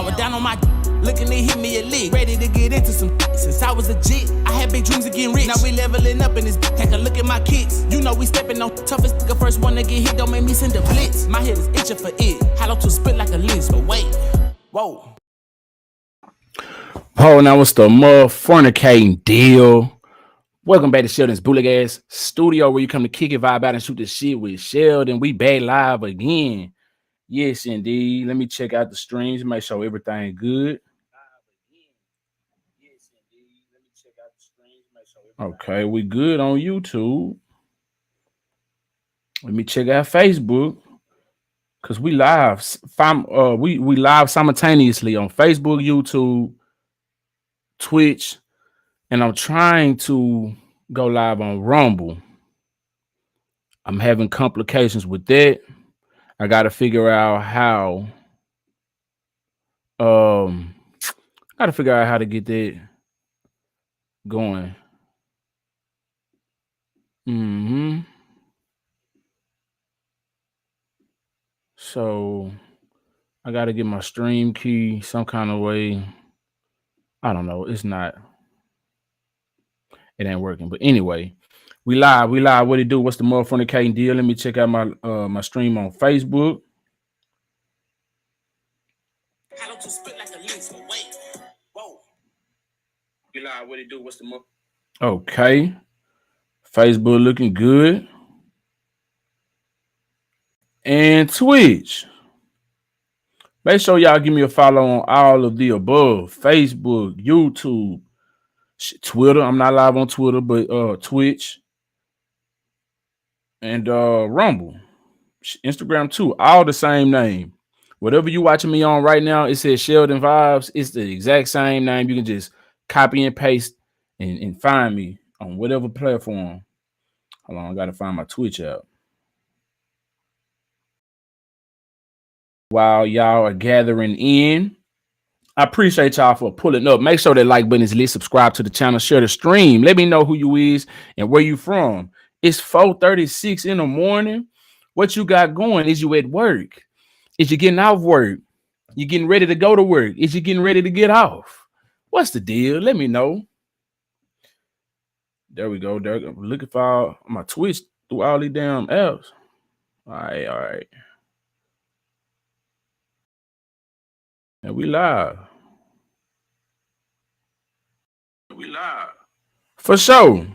was down on my looking to hit me a lick, ready to get into some since I was a jit. I had big dreams of getting rich. Now we leveling up in this. Take a look at my kicks. You know we stepping on toughest nigga. First one to get hit don't make me send a blitz. My head is itching for it. Hollow to spit like a list. But wait, whoa. Oh, now what's the fornicating deal? Welcome back to Sheldon's Bootleg Ass Studio, where you come to kick it, vibe out, and shoot the shit with Sheldon. We back live again. Yes, indeed. Let me check out the streams, make sure everything good. Okay, we good on YouTube. Let me check out Facebook, because we live. We live simultaneously on Facebook, YouTube, Twitch, and I'm trying to go live on Rumble. I'm having complications with that. I got to figure out how. Got to figure out how to get that going. So I got to get my stream key some kind of way. I don't know. It's not. It ain't working. But anyway, we live. What it do? What's the motherfucking deal? Let me check out my my stream on Facebook. Hello to spit like a list. Wait. Whoa. We live. What it do? What's the Okay. Facebook looking good. And Twitch. Make sure y'all give me a follow on all of the above. Facebook, YouTube, Twitter. I'm not live on Twitter, but Twitch and Rumble. Instagram too. All the same name. Whatever you watching me on right now, it says Sheldon Vibes. It's the exact same name. You can just copy and paste and find me on whatever platform. Hold on, I gotta find my Twitch out. While y'all are gathering in, I appreciate y'all for pulling up. Make sure that like button is lit. Subscribe to the channel. Share the stream. Let me know who you is and where you from. It's 4:36 in the morning. What you got going? Is you at work? Is you getting off work? You getting ready to go to work? Is you getting ready to get off? What's the deal? Let me know. There we go. There, I'm looking for my Twitch through all these damn apps. All right. And we live. For sure.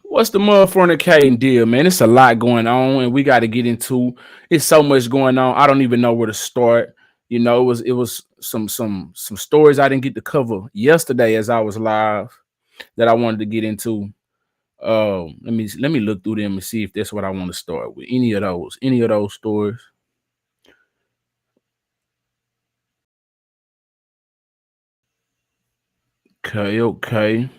What's the motherfucking deal, man? It's a lot going on, and we got to get into. It's so much going on. I don't even know where to start. You know, it was some stories I didn't get to cover yesterday as I was live that I wanted to get into. Let me look through them and see if that's what I want to start with. Any of those stories. Okay.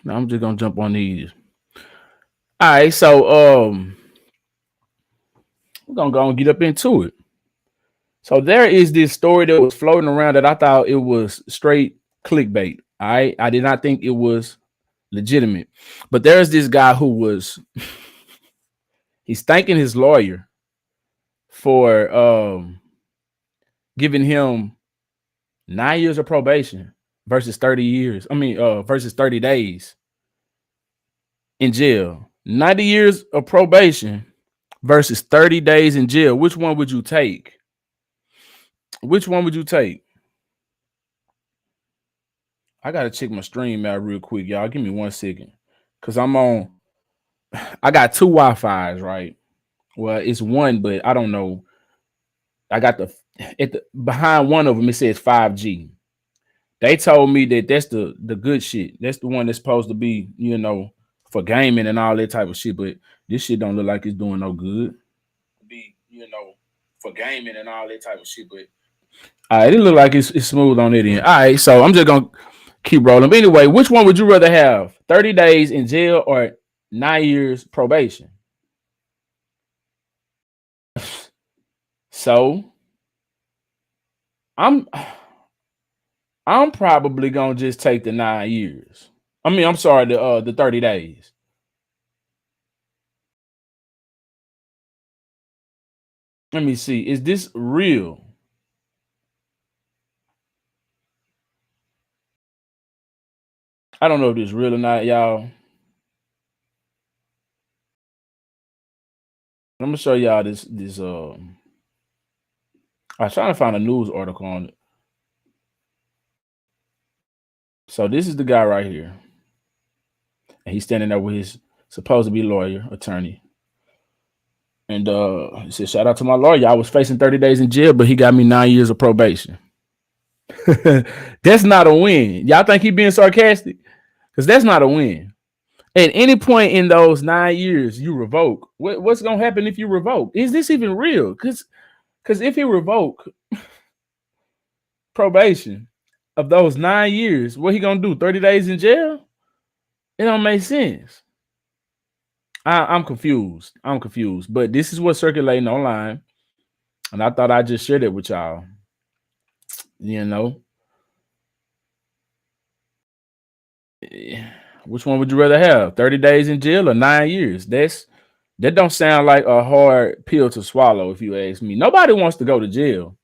Now I'm just gonna jump on these. All right, so we're gonna go and get up into it. So there is this story that was floating around that I thought it was straight clickbait. All right, I did not think it was legitimate, but there's this guy who was he's thanking his lawyer for giving him 9 years of probation versus 30 years. Versus 30 days in jail. 90 years of probation versus 30 days in jail. Which one would you take? I gotta check my stream out real quick, y'all. Give me 1 second. Cause I got two Wi-Fi's, right? Well, it's one, but I don't know. I got behind one of them, it says 5G. They told me that that's the good shit. That's the one that's supposed to be, for gaming and all that type of shit. But this shit don't look like it's doing no good. For gaming and all that type of shit. But all right, it look like it's smooth on it end. All right, so I'm just gonna keep rolling. But anyway, which one would you rather have? 30 days in jail or 9 years probation? So I'm probably gonna just take the 9 years. I'm sorry, the 30 days. Let me see. Is this real? I don't know if this is real or not, y'all. I'm gonna show y'all this. I was trying to find a news article on it. So this is the guy right here, and he's standing there with his supposed to be lawyer, attorney. And he said, "Shout out to my lawyer. I was facing 30 days in jail, but he got me 9 years of probation." That's not a win. Y'all think he being sarcastic? Because that's not a win. At any point in those 9 years, you revoke. What's gonna happen if you revoke? Is this even real? Because if he revoke probation of those 9 years, what he gonna do? 30 days in jail? It don't make sense. I'm confused. I'm confused. But this is what's circulating online, and I thought I'd just share that with y'all. You know, which one would you rather have? 30 days in jail or 9 years? That don't sound like a hard pill to swallow, if you ask me. Nobody wants to go to jail.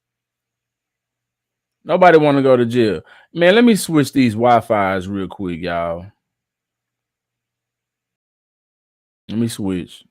Nobody want to go to jail. Man, let me switch these Wi-Fi's real quick, y'all. Let me switch.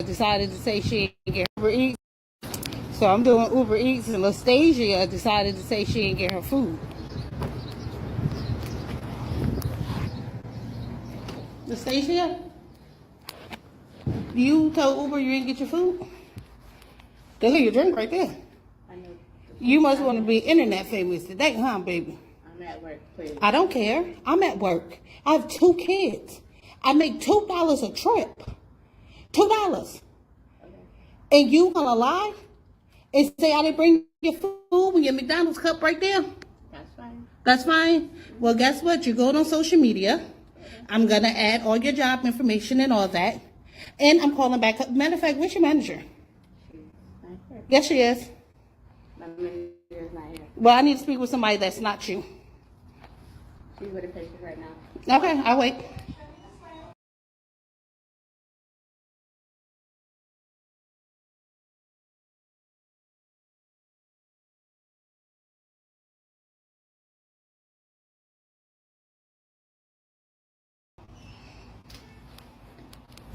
Decided to say she ain't get Uber Eats. So I'm doing Uber Eats, and Lastasia decided to say she ain't get her food. Lastasia, you told Uber you didn't get your food? They leave your drink right there. I know. You must want to be internet famous today, huh, baby? I'm at work, please. I don't care. I'm at work. I have 2 kids. I make $2 a trip. $2. And you gonna lie and say I didn't bring your food with your McDonald's cup right there? That's fine. That's fine? Well, guess what? You're going on social media. I'm gonna add all your job information and all that. And I'm calling back. Matter of fact, where's your manager? She's not here. Yes, she is. My manager is not here. Well, I need to speak with somebody that's not you. She's with a patient right now. Okay, I'll wait.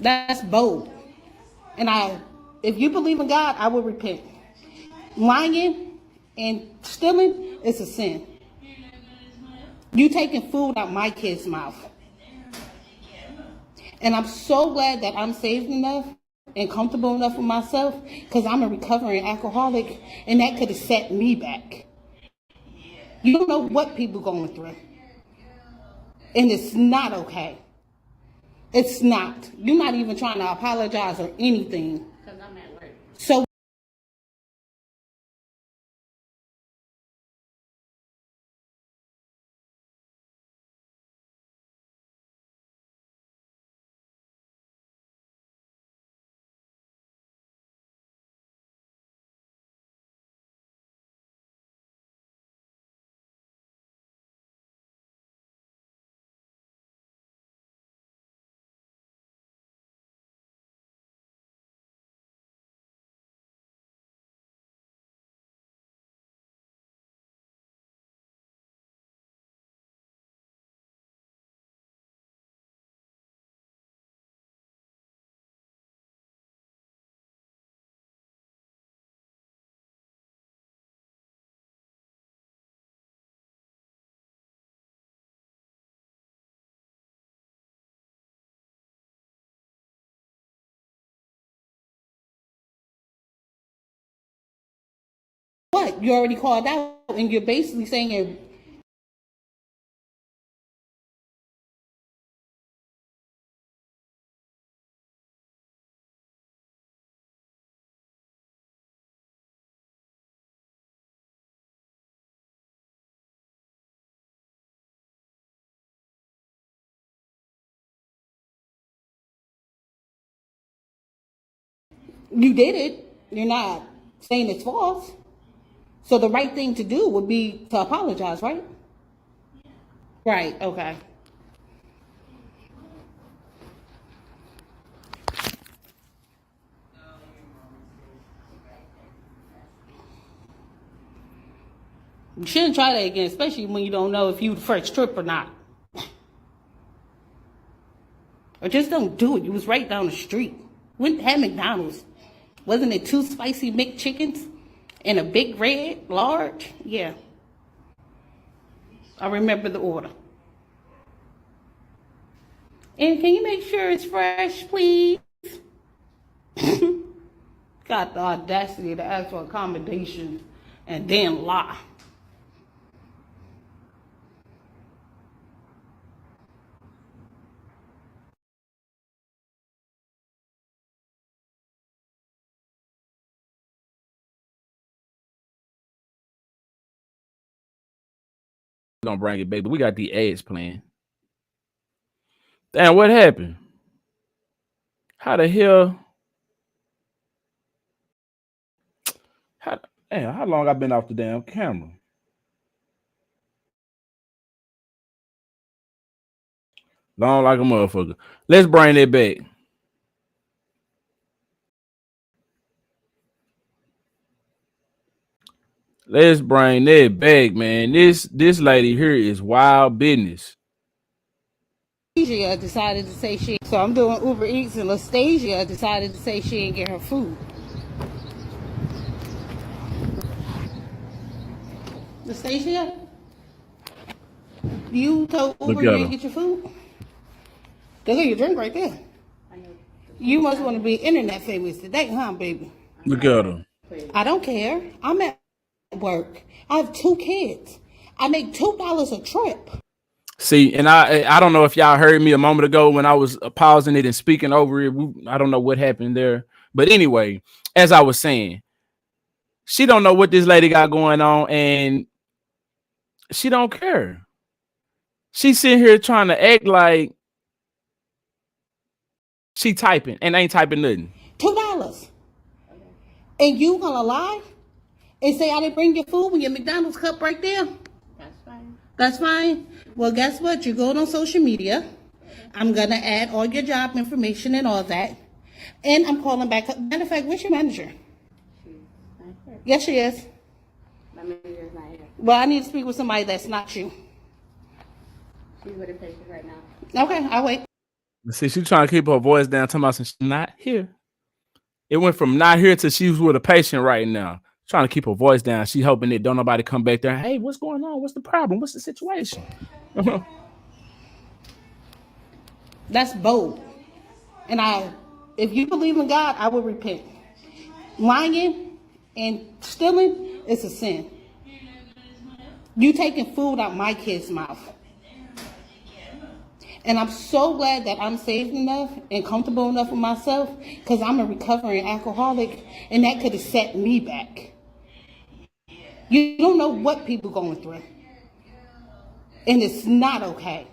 That's bold. And if you believe in God, I will repent. Lying and stealing is a sin. You taking food out my kid's mouth. And I'm so glad that I'm saved enough and comfortable enough with myself, because I'm a recovering alcoholic, and that could have set me back. You don't know what people going through. And it's not okay. It's not. You're not even trying to apologize or anything. Because I'm at work. So what? You already called out, and you're basically saying you did it. You're not saying it's false. So the right thing to do would be to apologize, right? Right, okay. You shouldn't try that again, especially when you don't know if you the first trip or not. Or just don't do it. You was right down the street. Went had McDonald's. Wasn't it 2 spicy McChickens and a big red large? Yeah. I remember the order. And can you make sure it's fresh, please? Got the audacity to ask for accommodations and then lie. Gonna bring it back, but we got the ads playing. Damn, what happened? How the hell? How long I been off the damn camera? Long like a motherfucker. Let's bring it back. Let's bring that back, man. This lady here is wild business. Lastasia decided to say so I'm doing Uber Eats, and Lastasia decided to say she didn't get her food. Lastasia, you told Uber you didn't get your food? Look at your drink right there. You must want to be internet famous today, huh, baby? Look at her. I don't care. I'm at work. I have 2 kids. I make $2 a trip. See, and I don't know if y'all heard me a moment ago when I was pausing it and speaking over it. I don't know what happened there. But anyway, as I was saying, she don't know what this lady got going on, and she don't care. She's sitting here trying to act like she typing and ain't typing nothing. $2. And you gonna lie and say I didn't bring your food with your McDonald's cup right there? That's fine. That's fine. Well, guess what? You're going on social media. I'm gonna add all your job information and all that. And I'm calling back. Matter of fact, where's your manager? She's not here. Yes, she is. My manager is not here. Well, I need to speak with somebody that's not you. She's with a patient right now. Okay, I'll wait. See, she trying to keep her voice down, talking about some she's not here. It went from not here to she's with a patient right now. Trying to keep her voice down. She hoping that don't nobody come back there. Hey, what's going on? What's the problem? What's the situation? That's bold. And if you believe in God, I will repent. Lying and stealing is a sin. You taking food out my kid's mouth. And I'm so glad that I'm saved enough and comfortable enough with myself, because I'm a recovering alcoholic, and that could have set me back. You don't know what people going through. And it's not okay.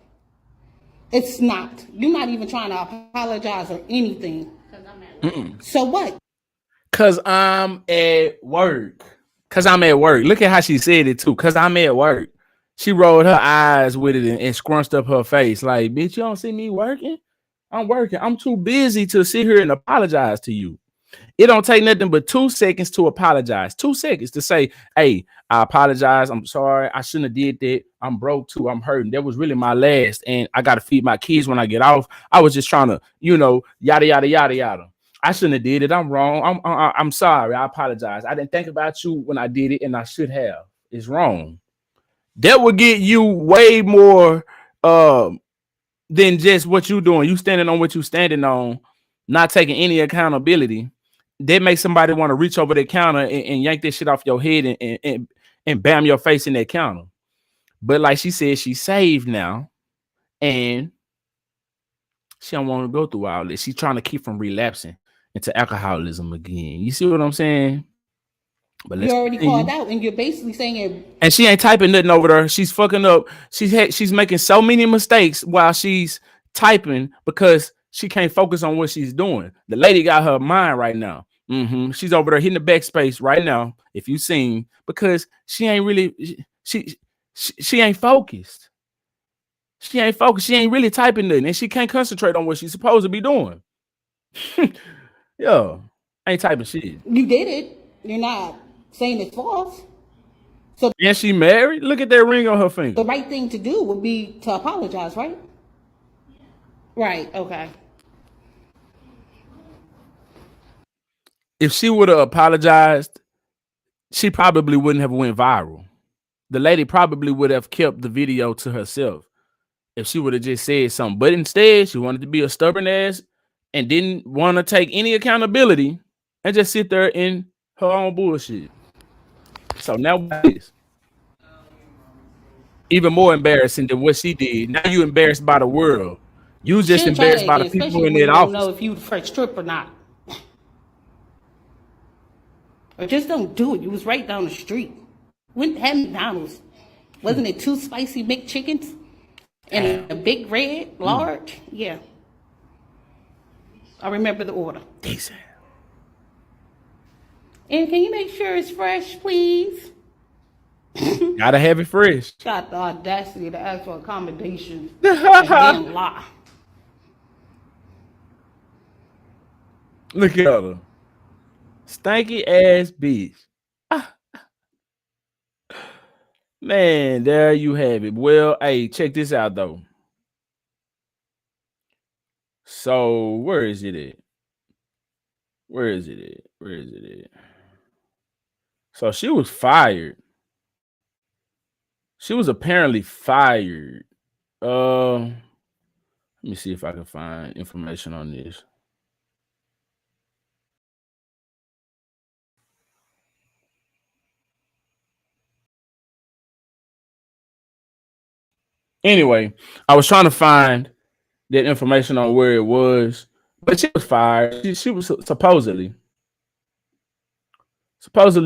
It's not. You're not even trying to apologize or anything. So what? Cause I'm at work. Look at how she said it too. Cause I'm at work. She rolled her eyes with it and scrunched up her face. Like, bitch, you don't see me working? I'm working. I'm too busy to sit here and apologize to you. It don't take nothing but 2 seconds to apologize. 2 seconds to say, hey, I apologize. I'm sorry. I shouldn't have did that. I'm broke too. I'm hurting. That was really my last. And I got to feed my kids when I get off. I was just trying to, yada, yada, yada, yada. I shouldn't have did it. I'm wrong. I'm sorry. I apologize. I didn't think about you when I did it, and I should have. It's wrong. That would get you way more than just what you're doing. You standing on what you standing on, not taking any accountability. That makes somebody want to reach over the counter and yank this shit off your head and bam your face in that counter. But like she said, she's saved now, and she don't want to go through all this. She's trying to keep from relapsing into alcoholism again. You see what I'm saying? But you already called out, and you're basically saying it. And she ain't typing nothing over there. She's fucking up. She's making so many mistakes while she's typing because she can't focus on what she's doing. The lady got her mind right now. She's over there hitting the backspace right now. If you seen, because she ain't really she ain't focused. She ain't focused. She ain't really typing nothing, and she can't concentrate on what she's supposed to be doing. Yo, ain't typing shit. You did it. You're not saying it's false. So, and she married? Look at that ring on her finger. The right thing to do would be to apologize, right? Right, okay. If she would have apologized, she probably wouldn't have went viral. The lady probably would have kept the video to herself if she would have just said something. But instead, she wanted to be a stubborn ass and didn't want to take any accountability and just sit there in her own bullshit. So now it's even more embarrassing than what she did. Now you embarrassed by the world. You just embarrassed by the people in that office. Don't know if you fresh trip or not. Or just don't do it. You was right down the street. Went had McDonald's. Wasn't it 2 spicy McChickens? And a big red, large? Yeah. I remember the order. Decent. And can you make sure it's fresh, please? Gotta have it fresh. Got the audacity to ask for accommodations and then lie. Look at her. Stanky ass bitch. Man, there you have it. Well, hey, check this out though. So where is it at? Where is it at? So she was fired. She was apparently fired. Let me see if I can find information on this. Anyway, I was trying to find that information on where it was, but she was fired. She was supposedly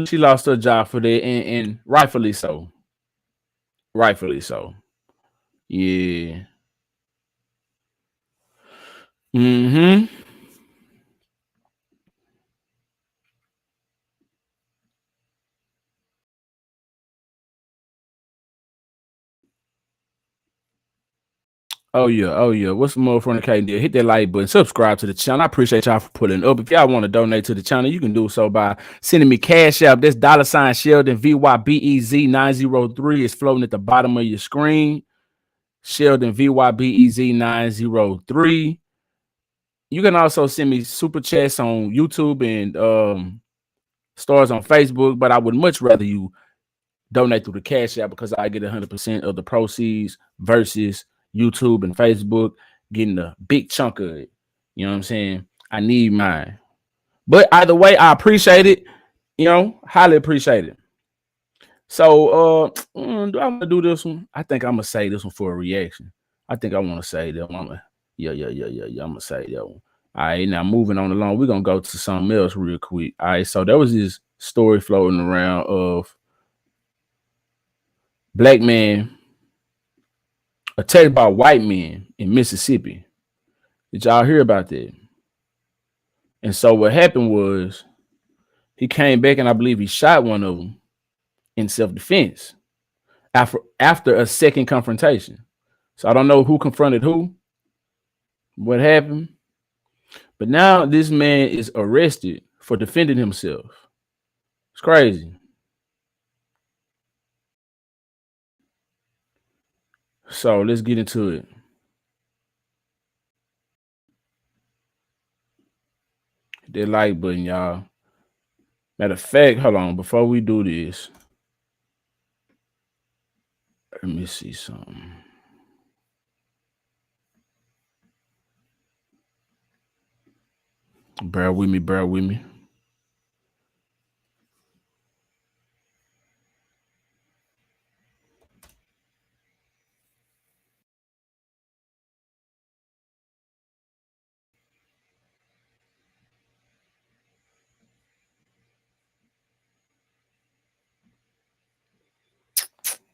she lost her job for that, and rightfully so. Rightfully so. Yeah. Oh yeah. What's the more from the K deal? Hit that like button, subscribe to the channel. I appreciate y'all for pulling up. If y'all want to donate to the channel, you can do so by sending me cash out. This $ Sheldon VYBEZ 903 is floating at the bottom of your screen. Sheldon VYBEZ 903. You can also send me super chats on YouTube and stars on Facebook, but I would much rather you donate through the Cash App because I get 100% of the proceeds versus YouTube and Facebook getting a big chunk of it. You know what I'm saying? I need mine. But either way, I appreciate it. Highly appreciate it. So do I want to do this one? I think I'm gonna say this one for a reaction. I think I want to say that one. Yeah. I'm gonna say that one. All right, now moving on along, we're gonna go to something else real quick. All right, so there was this story floating around of black man attacked by white men in Mississippi. Did y'all hear about that? And so what happened was he came back and I believe he shot one of them in self-defense after a second confrontation. So I don't know who confronted who, what happened. But now this man is arrested for defending himself. It's crazy. So let's get into it. That like button, y'all. Matter of fact, hold on. Before we do this, let me see something. Bear with me.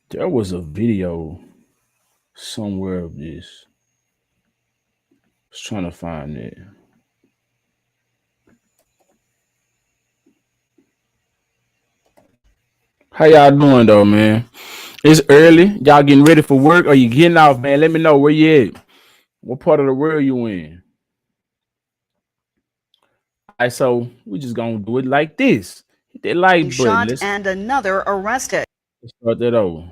There was a video somewhere of this. I was trying to find it. How y'all doing though, man? It's early. Y'all getting ready for work or you getting off, man? Let me know where you at. What part of the world you in? All right, so we just gonna do it like this. Hit that like button. Shot and another arrested. Let's start that over.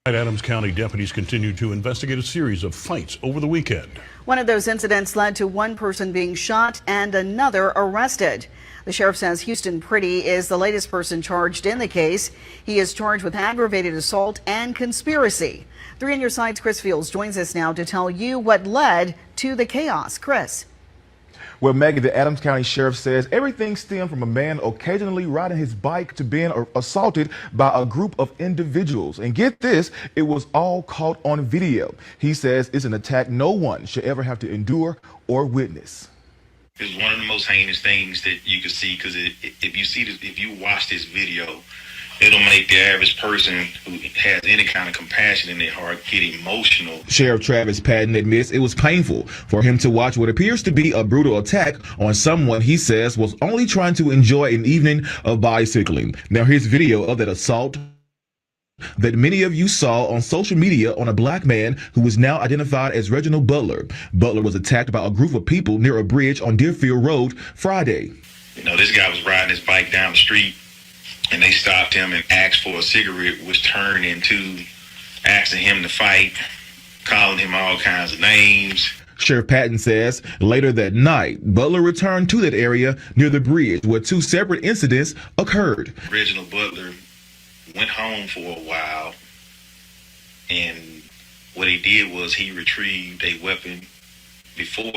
Adams County deputies continue to investigate a series of fights over the weekend. One of those incidents led to one person being shot and another arrested. The sheriff says Houston Pretty is the latest person charged in the case. He is charged with aggravated assault and conspiracy. 3 on Your Side's Chris Fields joins us now to tell you what led to the chaos. Chris. Well, Megan, the Adams County Sheriff says everything stemmed from a man occasionally riding his bike to being assaulted by a group of individuals. And get this, it was all caught on video. He says it's an attack no one should ever have to endure or witness. It's one of the most heinous things that you can see because if you watch this video, it'll make the average person who has any kind of compassion in their heart get emotional. Sheriff Travis Patton admits it was painful for him to watch what appears to be a brutal attack on someone he says was only trying to enjoy an evening of bicycling. Now here's video of that assault that many of you saw on social media on a black man who is now identified as Reginald Butler. Butler was attacked by a group of people near a bridge on Deerfield Road Friday. This guy was riding his bike down the street and they stopped him and asked for a cigarette, which turned into asking him to fight, calling him all kinds of names. Sheriff Patton says later that night, Butler returned to that area near the bridge where 2 separate incidents occurred. Reginald Butler went home for a while, and what he did was he retrieved a weapon before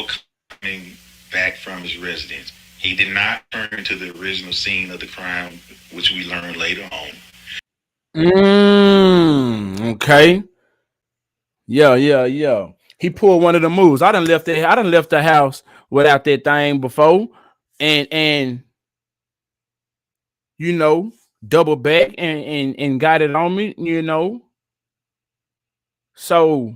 coming back from his residence. He did not return to the original scene of the crime, which we learned later on. Okay. Yeah. He pulled one of the moves. I done left the house without that thing before, and double back and got it on me. So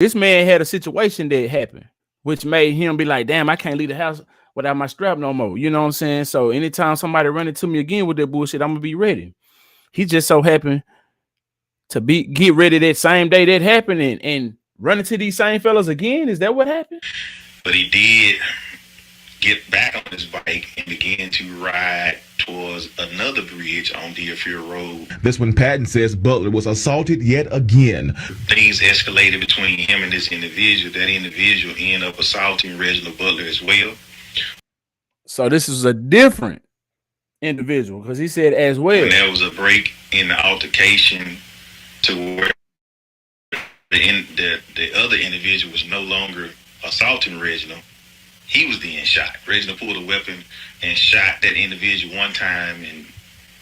this man had a situation that happened, which made him be like, damn, I can't leave the house without my strap no more. You know what I'm saying? So anytime somebody run into me again with that bullshit, I'm gonna be ready. He just so happened to get ready that same day that happened and run into these same fellas again. Is that what happened? But he did get back on his bike and began to ride towards another bridge on Deerfield Road. This one, Patton says Butler was assaulted yet again. Things escalated between him and this individual. That individual ended up assaulting Reginald Butler as well. So this is a different individual because he said as well. And there was a break in the altercation to where the other individual was no longer assaulting Reginald. He was then shot. Reginald pulled a weapon and shot that individual one time, and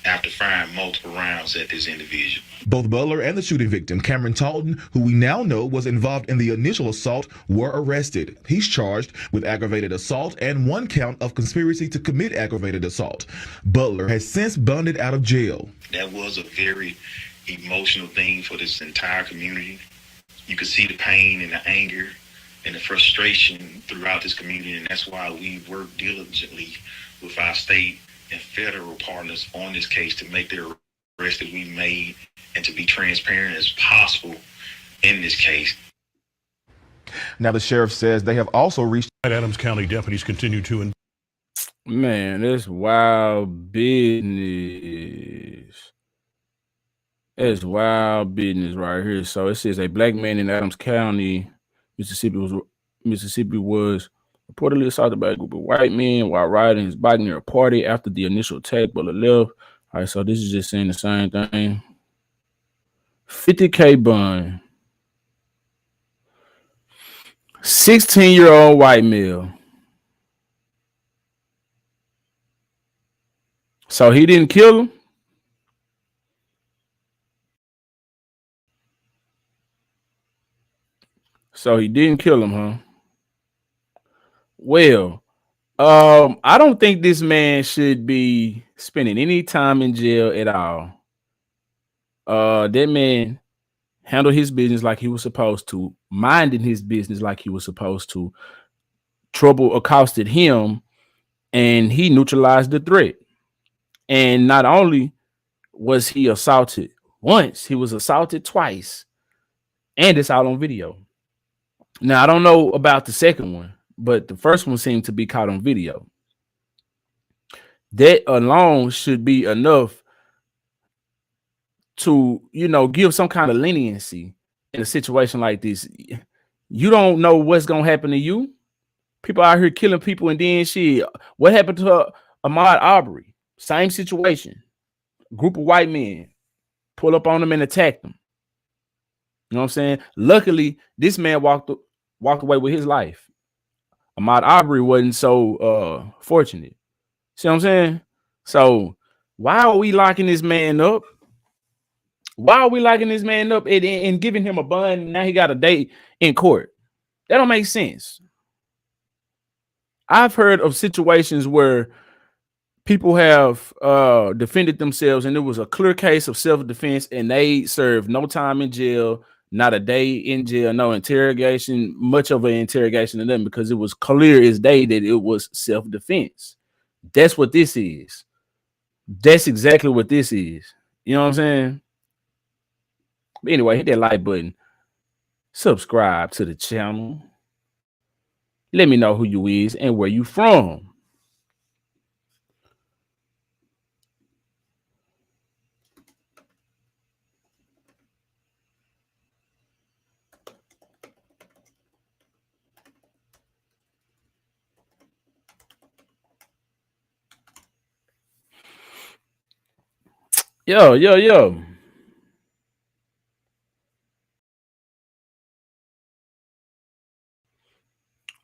after firing multiple rounds at this individual. Both Butler and the shooting victim, Cameron Talton, who we now know was involved in the initial assault, were arrested. He's charged with aggravated assault and 1 count of conspiracy to commit aggravated assault. Butler has since bonded out of jail. That was a very emotional thing for this entire community. You could see the pain and the anger and the frustration throughout this community, and that's why we work diligently with our state and federal partners on this case to make the arrest that we made and to be transparent as possible in this case. Now the sheriff says they have also reached. Adams County deputies continue to. Man, that's wild business. That's wild business right here. So it says a black man in Adams County, Mississippi was reportedly assaulted by a group of white men while riding his bike near a party after the initial attack, but left. All right, so this is just saying the same thing. 50K bond. 16-year-old white male. So he didn't kill him. So he didn't kill him, huh? Well, I don't think this man should be spending any time in jail at all. That man handled his business like he was supposed to, minding his business like he was supposed to. Trouble accosted him, and he neutralized the threat. And not only was he assaulted once, he was assaulted twice, and it's out on video. Now, I don't know about the second one, but the first one seemed to be caught on video. That alone should be enough to, give some kind of leniency in a situation like this. You don't know what's going to happen to you. People out here killing people, and then shit. What happened to Ahmaud Arbery? Same situation. Group of white men pull up on them and attack them. You know what I'm saying? Luckily, this man walked away with his life. Ahmaud Arbery wasn't so fortunate. See what I'm saying? So why are we locking this man up? Why are we locking this man up and giving him a bond? Now he got a date in court. That don't make sense. I've heard of situations where people have defended themselves, and it was a clear case of self-defense, and they served no time in jail, not a day in jail, no interrogation, much of an interrogation to them, because it was clear as day that it was self-defense. That's what this is. That's exactly what this is. You know what I'm saying? But anyway, hit that like button. Subscribe to the channel. Let me know who you is and where you from. Yo.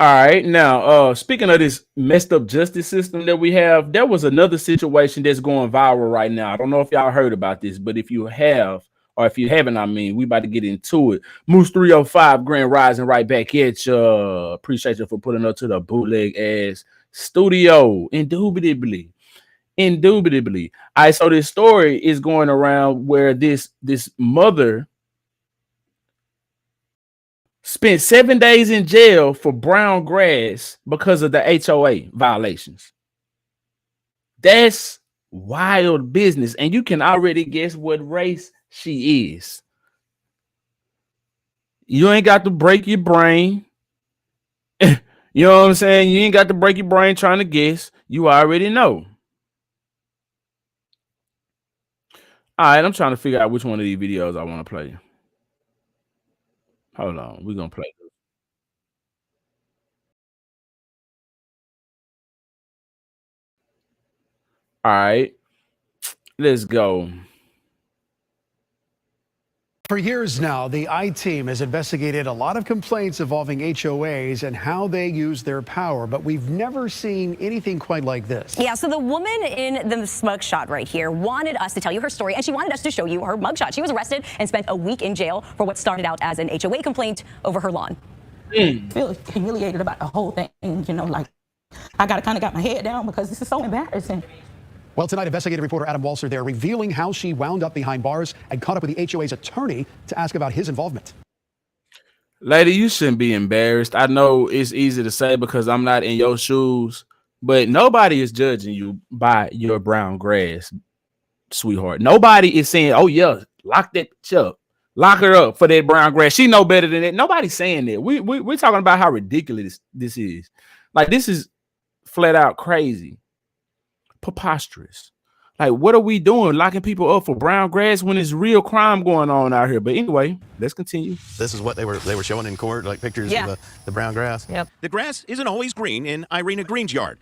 All right, now speaking of this messed up justice system that we have, there was another situation that's going viral right now. I don't know if y'all heard about this, but if you have, or if you haven't, we about to get into it. Moose 305 Grand Rising right back at you. Appreciate you for putting up to the bootleg ass studio. Indubitably. All right, so this story is going around where this mother spent 7 days in jail for brown grass because of the HOA violations. That's wild business. And you can already guess what race she is. You ain't got to break your brain. You know what I'm saying? You ain't got to break your brain trying to guess. You already know. All right, I'm trying to figure out which one of these videos I want to play. Hold on, we're gonna play this. All right, let's go. For years now, the I-Team has investigated a lot of complaints involving HOAs and how they use their power, but we've never seen anything quite like this. Yeah, so the woman in the mugshot right here wanted us to tell you her story, and she wanted us to show you her mugshot. She was arrested and spent a week in jail for what started out as an HOA complaint over her lawn. I feel humiliated about the whole thing, you know, like I kind of got my head down because this is so embarrassing. Well, tonight, investigative reporter Adam Walser there revealing how she wound up behind bars and caught up with the HOA's attorney to ask about his involvement. Lady, you shouldn't be embarrassed. I know it's easy to say because I'm not in your shoes, but nobody is judging you by your brown grass, sweetheart. Nobody is saying, oh, yeah, lock that bitch up. Lock her up for that brown grass. She know better than that. Nobody's saying that. We're talking about how ridiculous this is. Like, this is flat out crazy. Preposterous. Like, what are we doing locking people up for brown grass when there's real crime going on out here? But anyway, let's continue. This is what they were showing in court, like pictures of the brown grass. Yep. The grass isn't always green in Irina Green's yard,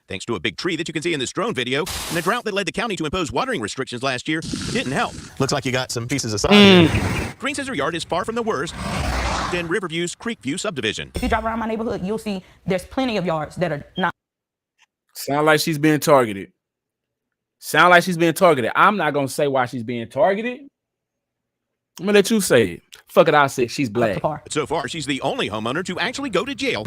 thanks to a big tree that you can see in this drone video. And the drought that led the county to impose watering restrictions last year didn't help. Looks like you got some pieces of sod here. Green says her yard is far from the worst in Riverview's Creekview subdivision. If you drive around my neighborhood, you'll see there's plenty of yards that are not. Sound like she's being targeted. Sound like she's being targeted. I'm not going to say why she's being targeted. I'm going to let you say it. Fuck it, I'll say she's black. But so far, she's the only homeowner to actually go to jail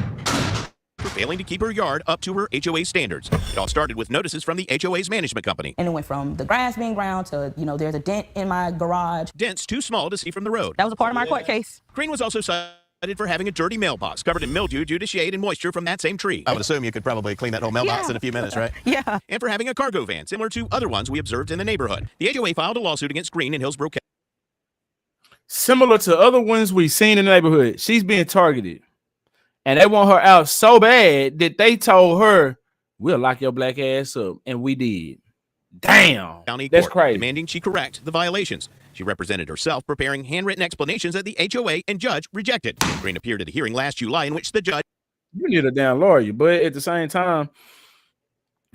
for failing to keep her yard up to her HOA standards. It all started with notices from the HOA's management company. And it went from the grass being ground to, you know, there's a dent in my garage. Dents too small to see from the road. That was a part of my court case. Green was also cited for having a dirty mailbox covered in mildew due to shade and moisture from that same tree. I would assume you could probably clean that whole mailbox in a few minutes, right? Yeah. And for having a cargo van similar to other ones we observed in the neighborhood. The HOA filed a lawsuit against Green in Hillsborough County. Similar to other ones we've seen in the neighborhood, she's being targeted. And they want her out so bad that they told her, we'll lock your black ass up. And we did. Damn. County That's court, crazy. demanding she correct the violations. She represented herself, preparing handwritten explanations that the HOA and judge rejected. Green appeared at a hearing last July in which the judge... You need a damn lawyer, but at the same time,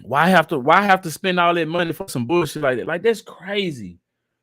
why have to spend all that money for some bullshit like that? Like, that's crazy.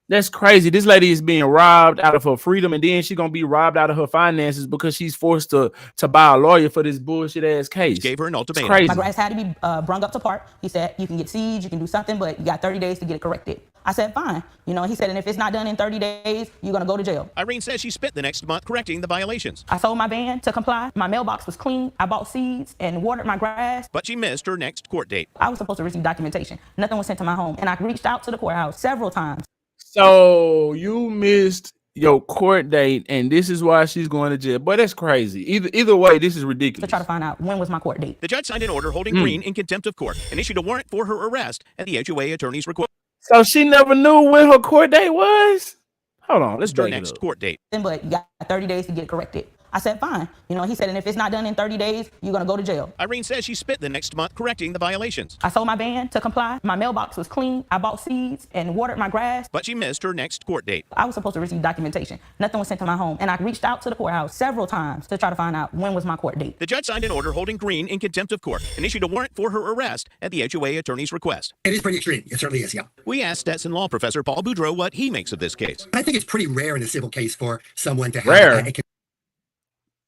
That's crazy. This lady is being robbed out of her freedom, and then she's gonna be robbed out of her finances because she's forced to buy a lawyer for this bullshit ass case. Gave her an ultimatum. Crazy. My grass had to be brung up to par. He said, you can get seeds, you can do something, but you got 30 days to get it corrected. I said, fine. You know, he said, and if it's not done in 30 days, you're going to go to jail. Irene says she spent the next month correcting the violations. I sold my van to comply. My mailbox was clean. I bought seeds and watered my grass. But she missed her next court date. I was supposed to receive documentation. Nothing was sent to my home. And I reached out to the courthouse several times. So you missed your court date, and this is why she's going to jail. But that's crazy. Either way, this is ridiculous. To try to find out when was my court date. The judge signed an order holding Green in contempt of court and issued a warrant for her arrest at the HOA attorney's request. So she never knew when her court date was? Hold on, let's Her break next it up. court date. But you got 30 days to get it corrected. I said, fine. You know, he said, and if it's not done in 30 days, you're going to go to jail. Irene says she spent the next month correcting the violations. I sold my van to comply. My mailbox was clean. I bought seeds and watered my grass. But she missed her next court date. I was supposed to receive documentation. Nothing was sent to my home. And I reached out to the courthouse several times to try to find out when was my court date. The judge signed an order holding Green in contempt of court and issued a warrant for her arrest at the HOA attorney's request. It is pretty extreme. It certainly is, yeah. We asked Stetson law professor Paul Boudreau what he makes of this case. I think it's pretty rare in a civil case for someone to have Rare.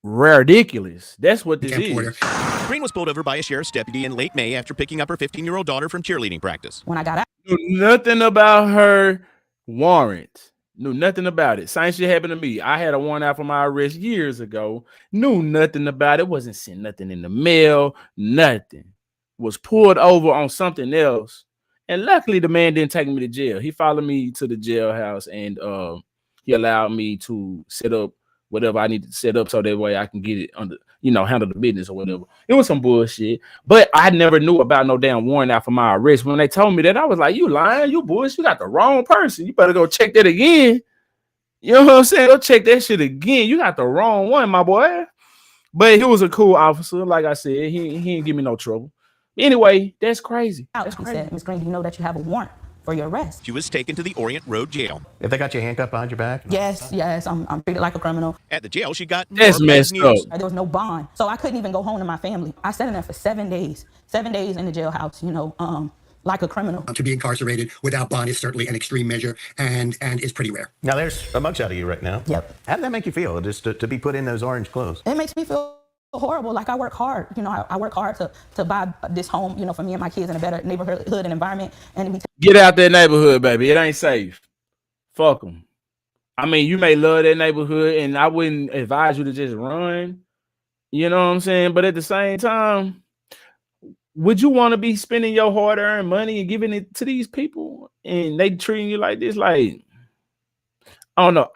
Ridiculous. That's what this is. Green was pulled over by a sheriff's deputy in late May after picking up her 15-year-old daughter from cheerleading practice. When I got out, Knew nothing about her warrant. Knew nothing about it. Same shit happened to me. I had a warrant out for my arrest years ago. Knew nothing about it. Wasn't sent nothing in the mail. Nothing. Was pulled over on something else. And luckily the man didn't take me to jail. He followed me to the jailhouse and he allowed me to set up whatever I need to set up so that way I can get it under, you know, handle the business or whatever. It was some bullshit, but I never knew about no damn warrant out for my arrest. When they told me that, I was like, you lying, you bullshit, you got the wrong person. You better go check that again. You know what I'm saying? Go check that shit again. You got the wrong one, my boy. But he was a cool officer. Like I said, he didn't give me no trouble. Anyway, that's crazy. he said, Ms. Green, do you know that you have a warrant for your arrest. She was taken to the Orient Road Jail. If they got you handcuffed behind your back? Yes, I'm treated like a criminal. At the jail, she got That's more bad messed news. up. There was no bond, so I couldn't even go home to my family. I sat in there for 7 days, 7 days in the jailhouse, like a criminal. To be incarcerated without bond is certainly an extreme measure and is pretty rare. Now, there's a mugshot of you right now. Yep. How did that make you feel, just to be put in those orange clothes? It makes me feel horrible. Like I work hard, I work hard to buy this home, for me and my kids in a better neighborhood and environment. And to be Get out that neighborhood, baby. It ain't safe. Fuck them. I mean, you may love that neighborhood, and I wouldn't advise you to just run. You know what I'm saying? But at the same time, would you want to be spending your hard-earned money and giving it to these people, and they treating you like this? Like, I don't know.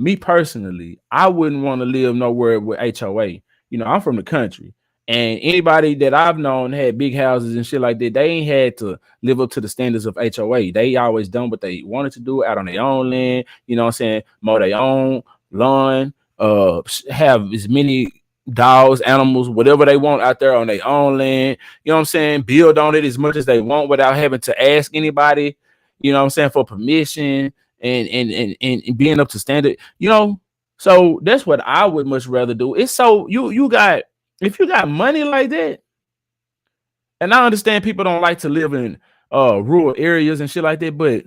Me personally, I wouldn't want to live nowhere with HOA. I'm from the country, and anybody that I've known had big houses and shit like that. They ain't had to live up to the standards of HOA. They always done what they wanted to do out on their own land. You know what I'm saying? Mow their own lawn, have as many dogs, animals, whatever they want out there on their own land. You know what I'm saying? Build on it as much as they want without having to ask anybody, for permission and being up to standard, So that's what I would much rather do. It's so if you got money like that, and I understand people don't like to live in rural areas and shit like that, but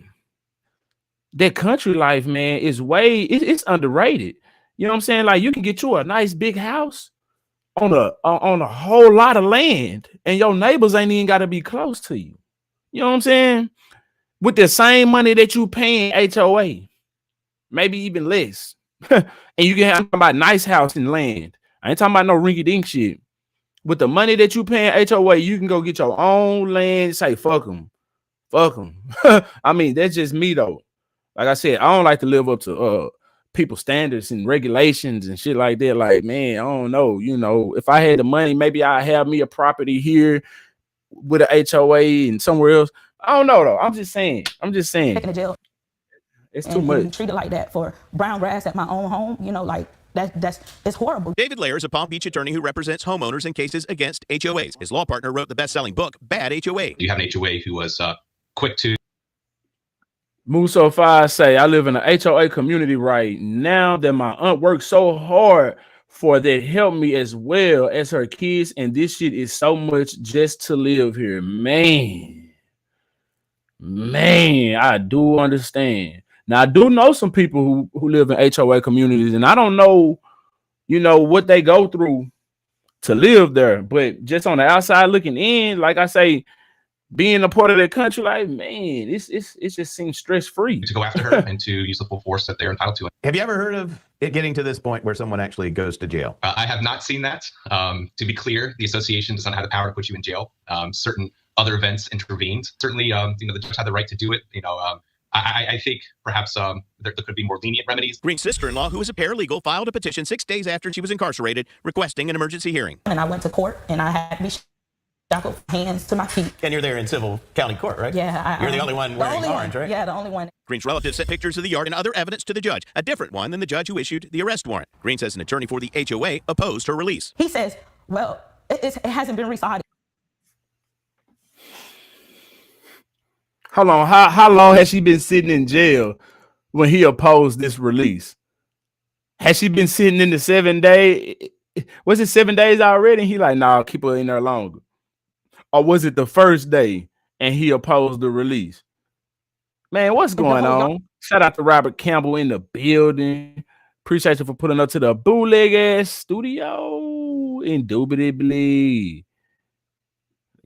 that country life, man, is it's underrated. You know what I'm saying? Like, you can get you a nice big house on a whole lot of land, and your neighbors ain't even got to be close to you. You know what I'm saying? With the same money that you paying HOA, maybe even less. And you can have about nice house and land. I ain't talking about no rinky dink shit. With the money that you paying HOA, you can go get your own land and say, fuck them. Fuck them. I mean, that's just me though. Like I said, I don't like to live up to people's standards and regulations and shit like that. Like, man, I don't know. If I had the money, maybe I'd have me a property here with a HOA and somewhere else. I don't know though. I'm just saying. taken to jail. It's and too much. Be treated like that for brown grass at my own home, like it's horrible. David Lair is a Palm Beach attorney who represents homeowners in cases against HOAs. His law partner wrote the best-selling book, Bad HOA. You have an HOA who was quick to... Muso 5 say, I live in an HOA community right now that my aunt worked so hard for that helped me as well as her kids, and this shit is so much just to live here. Man, I do understand. Now, I do know some people who live in HOA communities, and I don't know, what they go through to live there. But just on the outside looking in, like I say, being a part of that country, like, man, it just seems stress-free. To go after her and to use the full force that they're entitled to. Have you ever heard of it getting to this point where someone actually goes to jail? I have not seen that. To be clear, the association does not have the power to put you in jail. Certain other events intervened. Certainly, the judge had the right to do it. I think perhaps there could be more lenient remedies. Green's sister-in-law, who is a paralegal, filed a petition 6 days after she was incarcerated, requesting an emergency hearing. And I went to court, and I had to be shackled hands to my feet. And you're there in civil county court, right? Yeah. You're the only one wearing orange, right? Yeah, the only one. Green's relatives sent pictures of the yard and other evidence to the judge, a different one than the judge who issued the arrest warrant. Green says an attorney for the HOA opposed her release. He says, well, it hasn't been resided. Hold on. How long has she been sitting in jail when he opposed this release? Has she been sitting in the 7 day? Was it 7 days already? And he like, nah, keep her in there longer. Or was it the first day and he opposed the release? Man, what's going on? Shout out to Robert Campbell in the building. Appreciate you for putting up to the bootleg ass studio. Indubitably.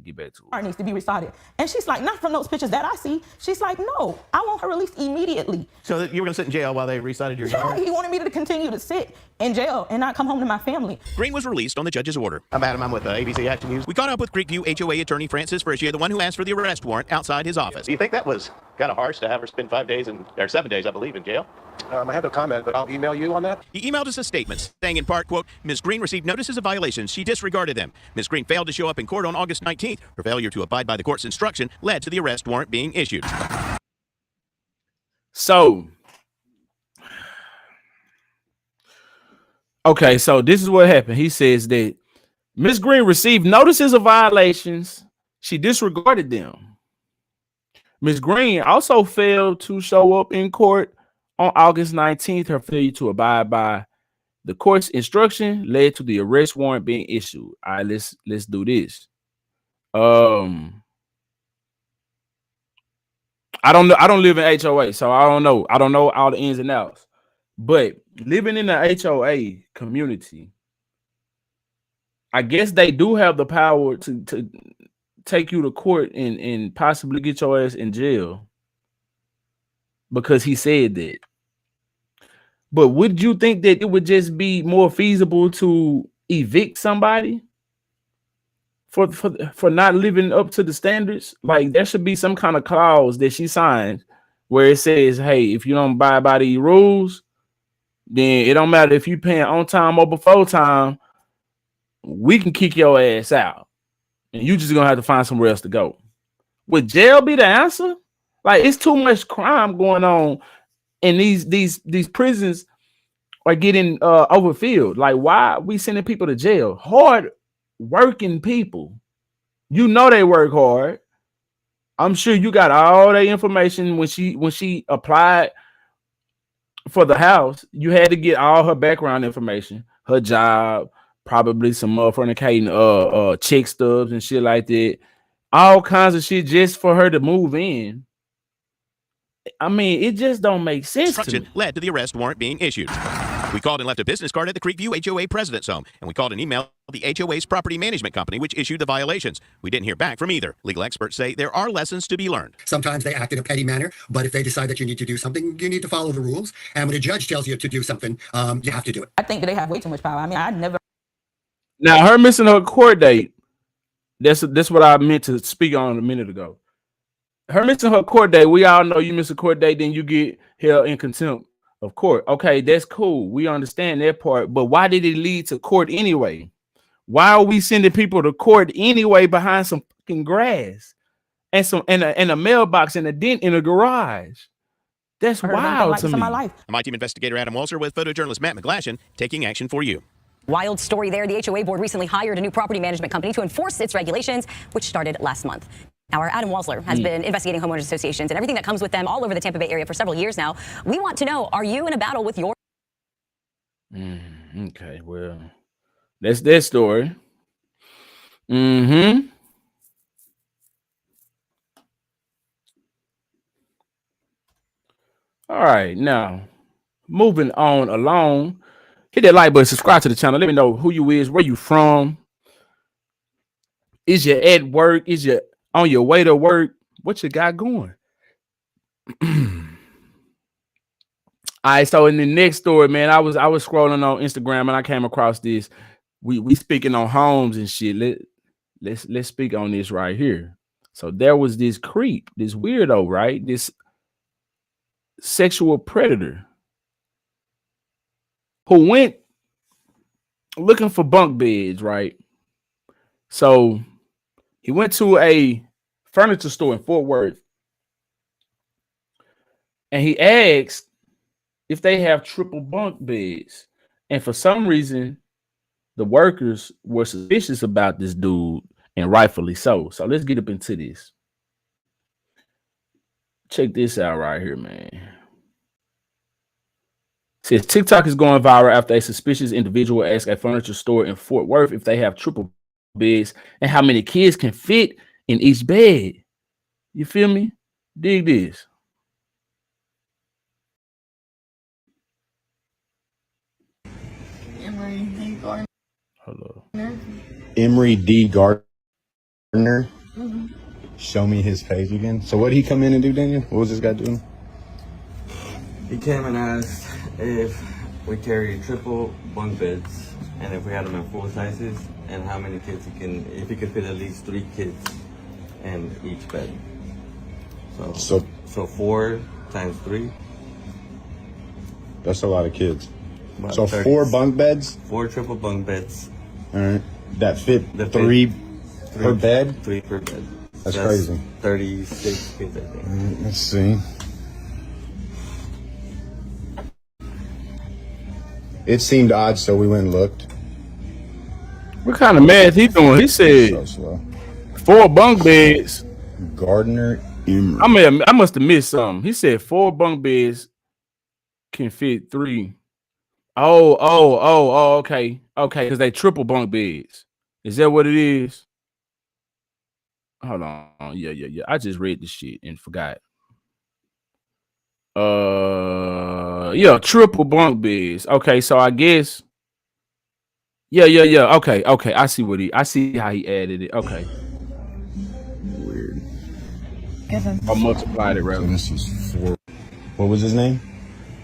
Get back to it. Needs to be recited. And she's like, not from those pictures that I see. She's like, no, I want her released immediately. So that you were going to sit in jail while they recited your yard? He wanted me to continue to sit in jail and not come home to my family. Green was released on the judge's order. I'm Adam. I'm with ABC Action News. We caught up with Creekview HOA attorney Francis Frischia, the one who asked for the arrest warrant outside his office. Do you think that was kind of harsh to have her spend 5 days or 7 days, I believe, in jail? I have no comment, but I'll email you on that. He emailed us a statement saying in part, quote, Ms. Green received notices of violations. She disregarded them. Ms. Green failed to show up in court on August 19th. Her failure to abide by the court's instruction led to the arrest warrant being issued. So, okay, so this is what happened. He says that Ms. Green received notices of violations. She disregarded them. Ms. Green also failed to show up in court on August 19th. Her failure to abide by the court's instruction led to the arrest warrant being issued. All right, let's do this. I don't know. I don't live in HOA, so I don't know. I don't know all the ins and outs. But living in the HOA community, I guess they do have the power to take you to court and possibly get your ass in jail because he said that. But would you think that it would just be more feasible to evict somebody for not living up to the standards? Like, there should be some kind of clause that she signed where it says, hey, if you don't abide by these rules, then it don't matter if you paying on time or before time, we can kick your ass out. And you just gonna have to find somewhere else to go. Would jail be the answer? Like, it's too much crime going on, and these prisons are getting overfilled. Like, why are we sending people to jail? Hard working people. You know they work hard. I'm sure you got all that information when she applied for the house. You had to get all her background information, her job, probably some fornicating chick stubs and shit like that. All kinds of shit just for her to move in. I mean, it just don't make sense to me. Led to the arrest warrant being issued. We called and left a business card at the Creekview HOA president's home, and we called an email to the HOA's property management company, which issued the violations. We didn't hear back from either. Legal experts say there are lessons to be learned. Sometimes they act in a petty manner, but if they decide that you need to do something, you need to follow the rules. And when a judge tells you to do something, you have to do it. I think that they have way too much power. I mean, I never. Now, her missing her court date, that's what I meant to speak on a minute ago. Her missing her court date, we all know you miss a court date, then you get held in contempt of court. Okay, that's cool. We understand that part, but why did it lead to court anyway? Why are we sending people to court anyway behind some fucking grass and a mailbox and a dent in a garage? That's wild to me. My team investigator Adam Walser with photojournalist Matt McGlashan taking action for you. Wild story there. The HOA board recently hired a new property management company to enforce its regulations, which started last month. Our Adam Walsler has been investigating homeowners associations and everything that comes with them all over the Tampa Bay area for several years now. We want to know, are you in a battle with your... Okay, well, that's their story. All right, now, moving on along. Hit that like button, subscribe to the channel. Let me know who you is, where you from. Is you at work? Is you on your way to work? What you got going? All right, so in the next story, man, I was scrolling on Instagram and I came across this. We speaking on homes and shit. Let's speak on this right here. So there was this creep, this weirdo, right? This sexual predator who went looking for bunk beds, right? So he went to a furniture store in Fort Worth and he asked if they have triple bunk beds. And for some reason, the workers were suspicious about this dude, and rightfully so. So let's get up into this. Check this out right here, man. It says TikTok is going viral after a suspicious individual asked a furniture store in Fort Worth if they have triple beds and how many kids can fit in each bed. You feel me? Dig this. Hello. Emery D. Gardner. Show me his page again. So what did he come in and do, Daniel? What was this guy doing? He came and asked if we carry triple bunk beds and if we had them in full sizes and how many kids if he could fit at least 3 kids in each bed. So 4 times 3. That's a lot of kids. So 4 bunk beds? 4 triple bunk beds. All right. That fit 3 per bed? 3 per bed. That's crazy. 36 kids, I think. Let's see. It seemed odd, so we went and looked. What kind of math he doing? He said 4 bunk beds. Gardner Emery. I must have missed something. He said 4 bunk beds can fit 3. Okay. Okay, because they triple bunk beds. Is that what it is? Hold on. Yeah. I just read the shit and forgot. Yeah, triple bunk beds. Okay, so I guess. Yeah. Okay. I see how he added it. Okay. Weird. Or multiplied it rather. So this is 4. What was his name?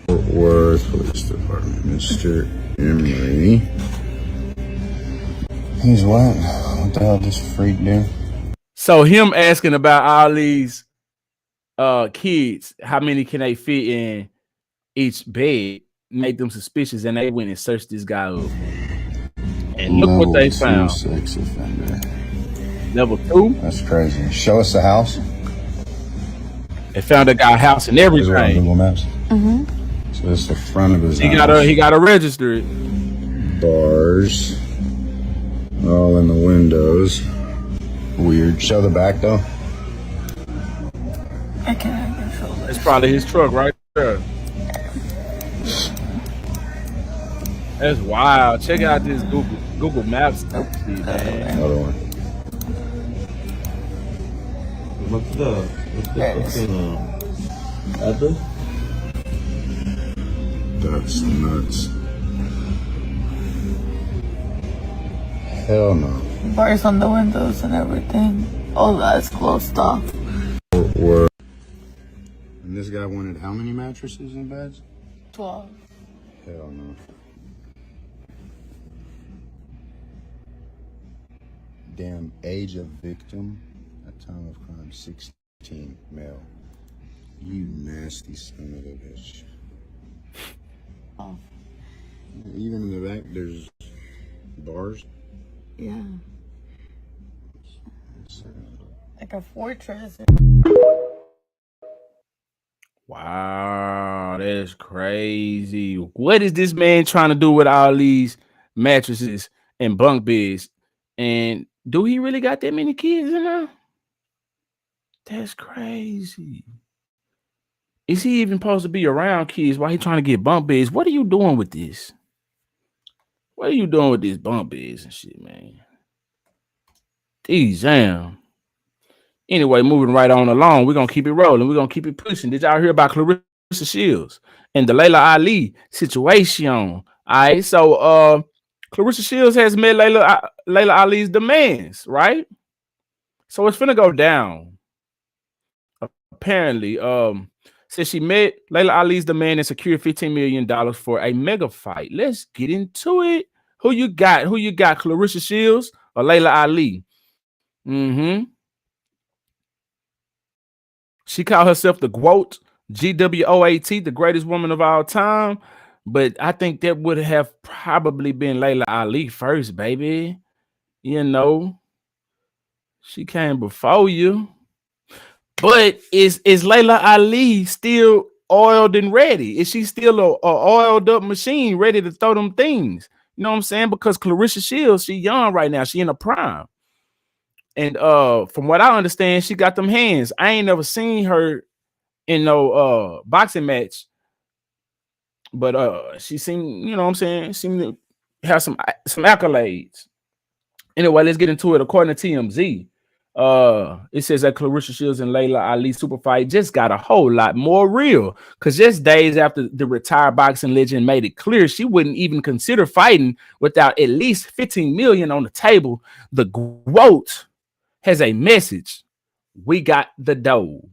Fort Worth Police Department, Mr. Emery. He's what? What the hell did this freak do? So him asking about all these kids, how many can they fit in each bed, made them suspicious, and they went and searched this guy up. And look what they found. Sex offender. Level 2. That's crazy. Show us the house. They found a guy house and everything. On Google Maps. So this is the front of his house. He gotta register it. Bars. All in the windows. Weird. Show the back though. I can't control it. It's probably his truck right there. That's wild. Check out this Google Maps. Man. Hold on. What's the fucking address? That's nuts. Hell no. Bars on the windows and everything. All that's closed off. And this guy wanted how many mattresses and beds? 12. Hell no. Damn, age of victim at time of crime 16, male. You nasty son of a bitch. Oh. Even in the back there's bars. Yeah. Like a fortress. Wow, that's crazy. What is this man trying to do with all these mattresses and bunk beds? And do he really got that many kids in there? That's crazy. Is he even supposed to be around kids while he trying to get bunk beds? What are you doing with this? What are you doing with these bunk beds and shit, man? Damn. Anyway, moving right on along, we're going to keep it rolling. We're going to keep it pushing. Did y'all hear about Clarissa Shields and the Layla Ali situation? All right, so Clarissa Shields has met Layla Ali's demands, right? So it's finna go down. Apparently, says she met Layla Ali's demand and secured $15 million for a mega fight. Let's get into it. Who you got? Clarissa Shields or Layla Ali? She called herself the GWOAT, GWOAT, the greatest woman of all time. But I think that would have probably been Layla Ali first, baby. You know, she came before you. But is Layla Ali still oiled and ready? Is she still a oiled up machine ready to throw them things? You know what I'm saying? Because Clarissa Shields, she young right now. She in a prime. And from what I understand, she got them hands. I ain't never seen her in no boxing match. But she seemed, you know what I'm saying, seemed to have some accolades. Anyway, let's get into it. According to TMZ, it says that Clarissa Shields and Layla Ali super fight just got a whole lot more real. Because just days after the retired boxing legend made it clear she wouldn't even consider fighting without at least $15 million on the table, the GWOAT has a message. We got the dough.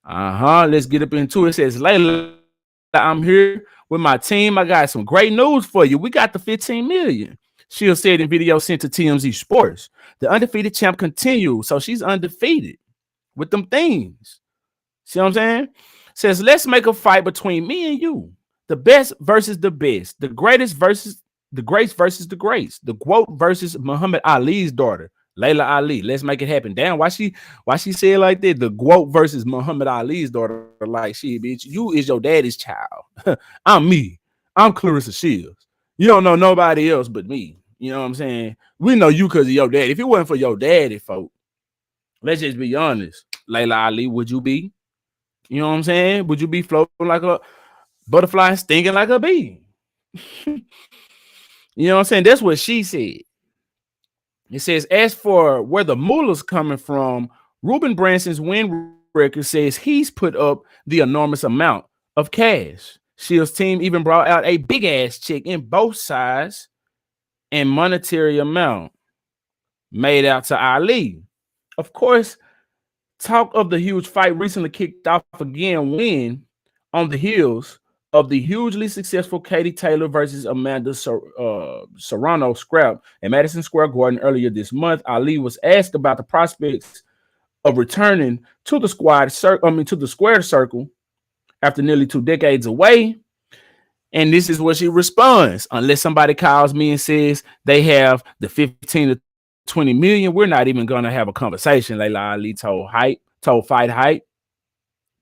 Let's get up into it. It says, Layla, I'm here with my team. I got some great news for you. We got the $15 million. She'll said in video sent to TMZ Sports. The undefeated champ continues. So she's undefeated with them things. See what I'm saying? Says, let's make a fight between me and you. The best versus the best. The greatest versus the greats versus the greats. The GWOAT versus Muhammad Ali's daughter, Layla Ali. Let's make it happen. Damn, why she say it like that? The GWOAT versus Muhammad Ali's daughter. Like, shit, bitch, you is your daddy's child. I'm me. I'm Clarissa Shields. You don't know nobody else but me. You know what I'm saying? We know you because of your daddy. If it wasn't for your daddy, folk, let's just be honest. Layla Ali, would you be? You know what I'm saying? Would you be floating like a butterfly, stinging like a bee? You know what I'm saying? That's what she said. It says, as for where the moolah's coming from, Ruben Branson's win record says he's put up the enormous amount of cash. Shield's team even brought out a big ass check in both sides and monetary amount made out to Ali. Of course, talk of the huge fight recently kicked off again when on the heels of the hugely successful Katie Taylor versus Amanda Serrano scrap at Madison Square Garden earlier this month. Ali was asked about the prospects of returning to the to the square circle after nearly 2 decades away. And this is what she responds. Unless somebody calls me and says they have the 15 to 20 million, we're not even going to have a conversation. Layla Ali told Fight Hype.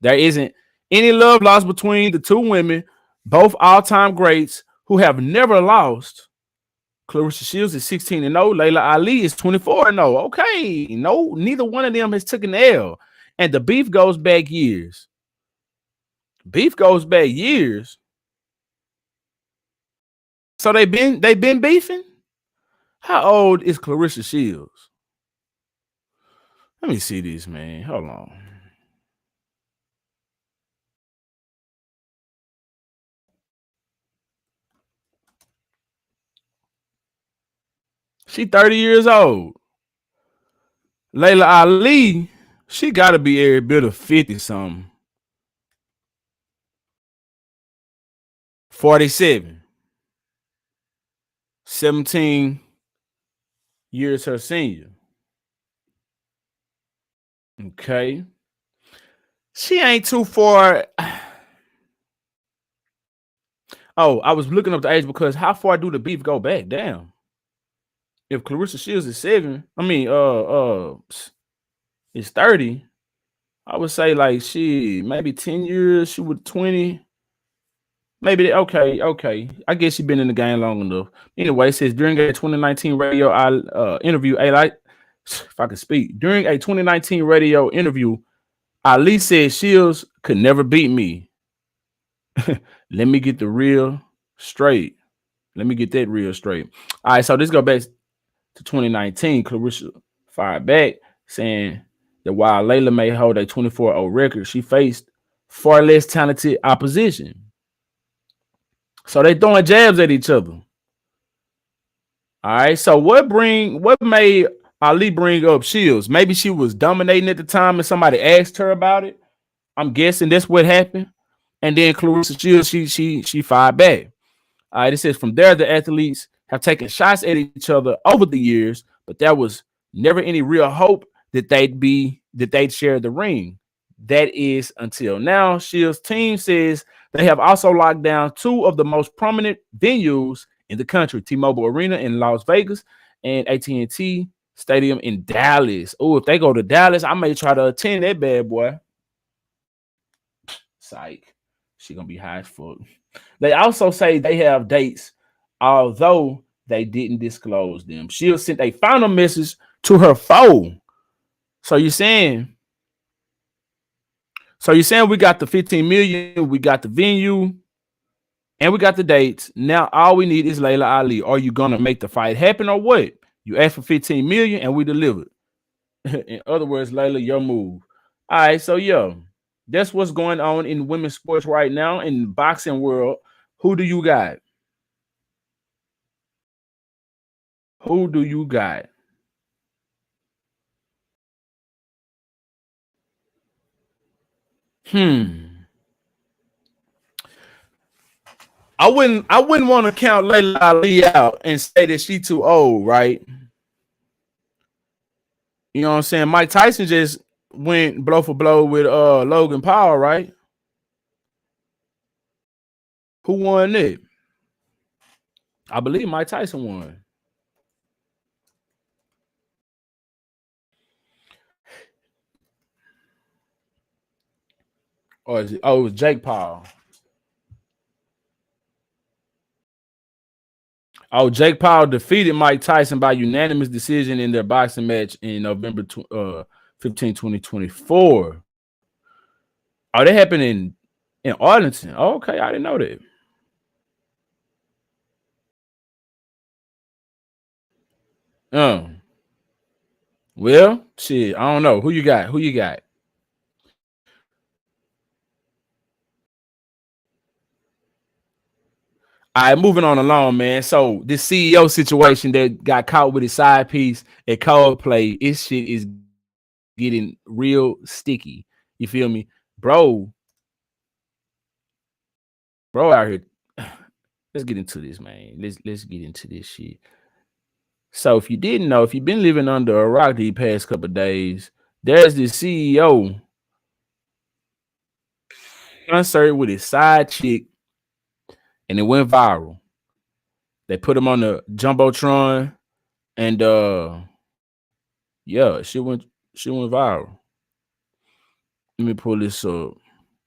There isn't any love lost between the two women, both all-time greats who have never lost. Clarissa Shields is 16-0. Layla Ali is 24-0. Okay. No, neither one of them has taken an L. And the beef goes back years. Beef goes back years. So they've been beefing? How old is Clarissa Shields? Let me see this, man. Hold on. She 30 years old. Layla Ali, she got to be every bit of 50-something. 47. 17 years her senior. Okay. She ain't too far. Oh, I was looking up the age because how far do the beef go back? Damn. If Clarissa Shields is 7, is 30, I would say like she maybe 10 years, she was 20. Maybe okay. I guess she's been in the game long enough. Anyway, it says during a 2019 radio interview, if I could speak, during a 2019 radio interview, Ali said Shields could never beat me. Let me get the real straight. Let me get that real straight. All right, so this go back to 2019. Clarissa fired back saying that while Layla may hold a 24-0 record, she faced far less talented opposition. So they throwing jabs at each other. All right. So what made Ali bring up Shields? Maybe she was dominating at the time and somebody asked her about it. I'm guessing that's what happened. And then Clarissa Shields, she fired back. All right. It says from there, the athletes have taken shots at each other over the years, but there was never any real hope that they'd share the ring. That is until now. Shields' team says they have also locked down 2 of the most prominent venues in the country, T-Mobile Arena in Las Vegas and AT&T Stadium in Dallas. Oh, if they go to Dallas, I may try to attend that bad boy. Psych. She gonna be high as fuck. They also say they have dates, although they didn't disclose them. Shields sent a final message to her phone. So you're saying we got the 15 million, we got the venue, and we got the dates. Now all we need is Layla Ali. Are you gonna make the fight happen or what? You asked for 15 million and we delivered. In other words, Layla, your move. All right, so that's what's going on in women's sports right now in the boxing world. Who do you got? Who do you got? I wouldn't want to count Layla Ali out and say that she too old, right? You know what I'm saying? Mike Tyson just went blow for blow with Logan Paul, right? Who won it? I believe Mike Tyson won. Or is it? Oh, it was Jake Paul. Oh, Jake Paul defeated Mike Tyson by unanimous decision in their boxing match in November 2024. Oh, that happened in Arlington. Oh, okay, I didn't know that. Well, shit, I don't know. Who you got? Who you got? All right, moving on along, man. So this CEO situation that got caught with his side piece at Coldplay, this shit is getting real sticky. You feel me? Bro out here. Let's get into this, man. Let's get into this shit. So if you didn't know, if you've been living under a rock these past couple of days, there's this CEO concert with his side chick, and it went viral. They put him on the Jumbotron, and yeah, she went viral. Let me pull this up.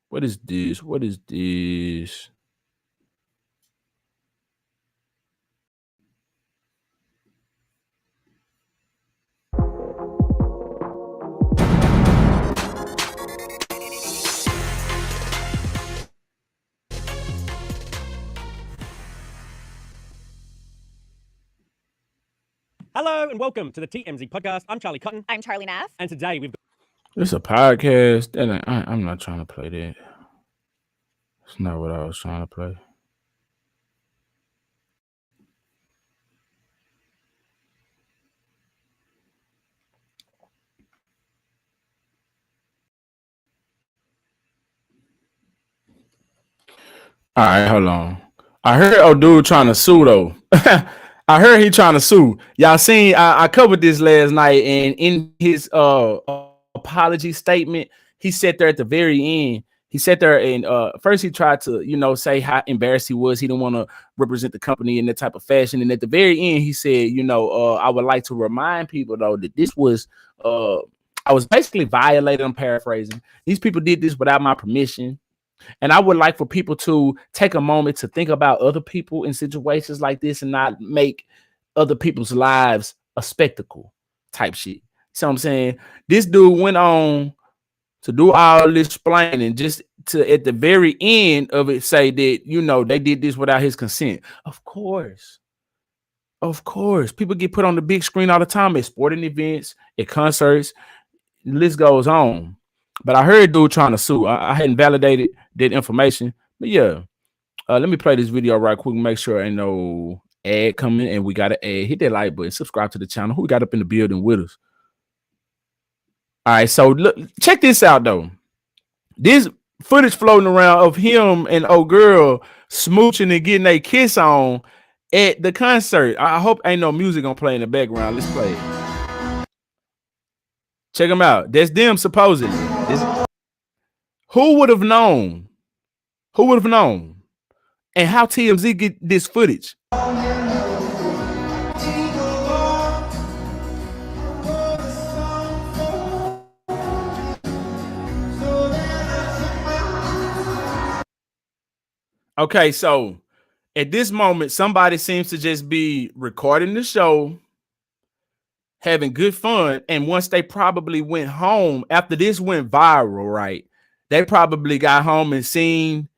What is this? What is this? Hello and welcome to the TMZ podcast. I'm Charlie Cotton. I'm Charlie Naff. And today we've got... It's a podcast. And I'm not trying to play that. It's not what I was trying to play. All right, hold on. I heard old dude trying to sue though. I heard he trying to sue. Y'all seen? I covered this last night, and in his apology statement, he sat there at the very end. He sat there and first he tried to say how embarrassed he was. He didn't want to represent the company in that type of fashion. And at the very end, he said, I would like to remind people though that this was I was basically violated. I'm paraphrasing. These people did this without my permission. And I would like for people to take a moment to think about other people in situations like this and not make other people's lives a spectacle type shit. So I'm saying this dude went on to do all this explaining just to at the very end of it say that, they did this without his consent. Of course. People get put on the big screen all the time at sporting events, at concerts. The list goes on. But I heard dude trying to sue. I hadn't validated that information. But yeah, let me play this video right quick. Make sure ain't no ad coming. And we got an ad. Hit that like button. Subscribe to the channel. Who we got up in the building with us? All right, so look, check this out, though. This footage floating around of him and old girl smooching and getting a kiss on at the concert. I hope ain't no music gonna play in the background. Let's play it. Check them out. That's them supposedly. Who would have known? Who would have known? And how TMZ get this footage? Okay, so at this moment, somebody seems to just be recording the show, having good fun, and once they probably went home, after this went viral, right? They probably got home and seen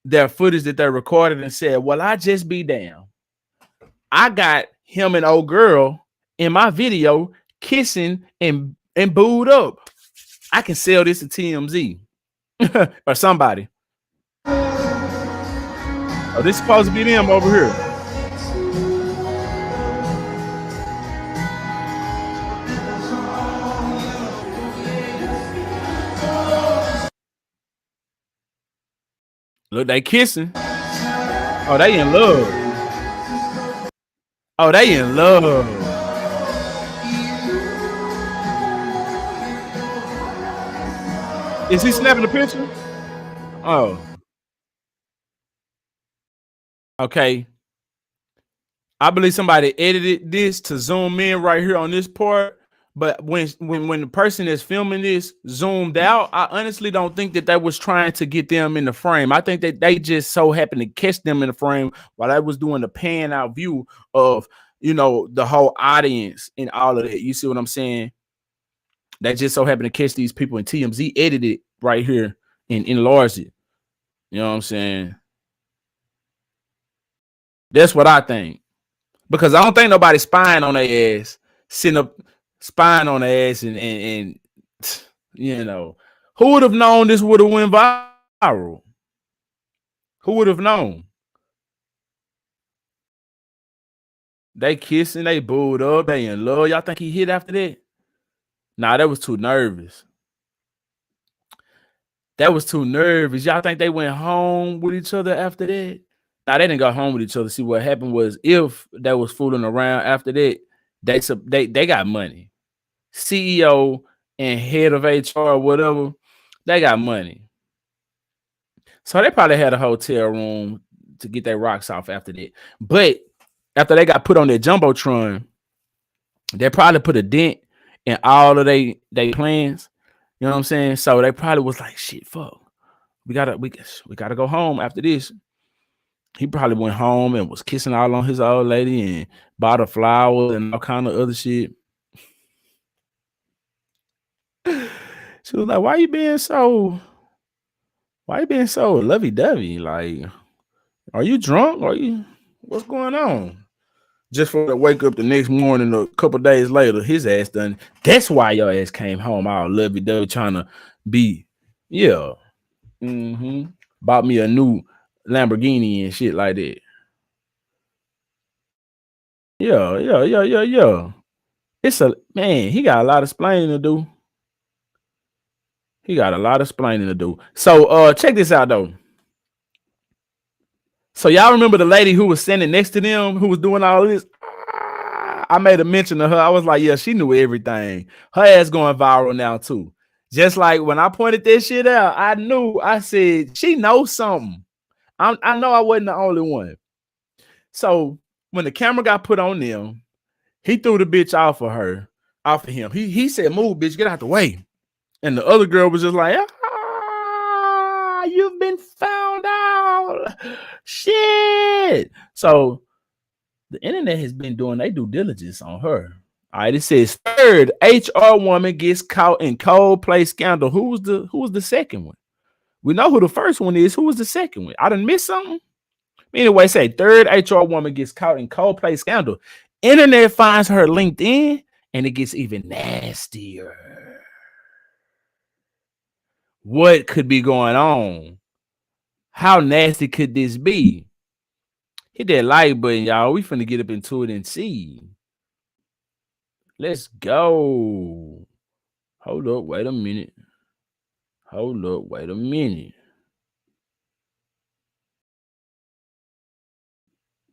their footage that they recorded and said, well, I just be down. I got him and old girl in my video kissing and booed up. I can sell this to TMZ or somebody. Oh, this is supposed to be them over here. Look, they kissing. Oh, they in love. Oh, they in love. Is he snapping the picture? Oh. Okay. I believe somebody edited this to zoom in right here on this part. But when the person that's filming this zoomed out, I honestly don't think that they was trying to get them in the frame. I think that they just so happened to catch them in the frame while I was doing the pan out view of, the whole audience and all of that. You see what I'm saying? That just so happened to catch these people, and TMZ edited it right here and enlarged it. You know what I'm saying? That's what I think. Because I don't think nobody's spying on their ass, sitting up spying on their ass, and you know, who would have known this would have went viral? Who would have known? They kissing, they booed up, they in love. Y'all think he hit after that? Nah, that was too nervous. That was too nervous. Y'all think they went home with each other after that? Nah, they didn't go home with each other. See, what happened was, if they was fooling around after that, they got money. CEO and head of HR, whatever, they got money. So they probably had a hotel room to get their rocks off after that. But after they got put on their jumbotron, they probably put a dent in all of they plans. You know what I'm saying? So they probably was like, shit, fuck. We gotta go home after this. He probably went home and was kissing all on his old lady and bought her flowers and all kind of other shit. She was like, why you being so lovey-dovey? Like, are you drunk? What's going on? Just for to wake up the next morning a couple days later, his ass done. That's why your ass came home all lovey-dovey trying to be, yeah. Bought me a new Lamborghini and shit like that. Yeah. It's a man, he got a lot of explaining to do. So check this out though. So y'all remember the lady who was standing next to them who was doing all this? I made a mention of her. I was like, yeah, she knew everything. Her ass going viral now too. Just like when I pointed this shit out, I said, she knows something. I know I wasn't the only one. So when the camera got put on them, he threw the bitch off of him. He said, move, bitch, get out the way. And the other girl was just like, you've been found out. Shit. So the internet has been doing their due diligence on her. All right, it says third HR woman gets caught in Coldplay scandal. Who was the second one? We know who the first one is. Who was the second one? I done missed something. Anyway, say third HR woman gets caught in Coldplay scandal. Internet finds her LinkedIn, and it gets even nastier. What could be going on? How nasty could this be? Hit that like button, y'all. We finna get up into it and see. Let's go. Hold up, wait a minute.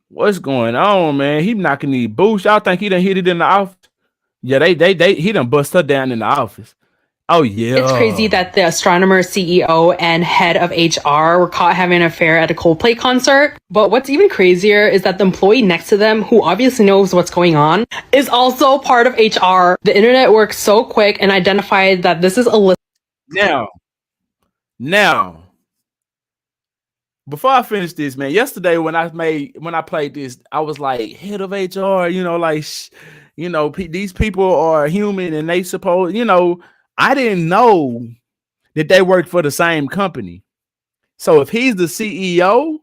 What's going on, man? He knocking these boots. Y'all think he done hit it in the office? Yeah, he done bust her down in the office. Oh, yeah. It's crazy that the astronomer CEO and head of HR were caught having an affair at a Coldplay concert. But what's even crazier is that the employee next to them, who obviously knows what's going on, is also part of HR. The internet works so quick and identified that this is Alyssa. Now, before I finish this, man, yesterday when I played this, I was like, head of HR, these people are human and they suppose, I didn't know that they worked for the same company. So if he's the CEO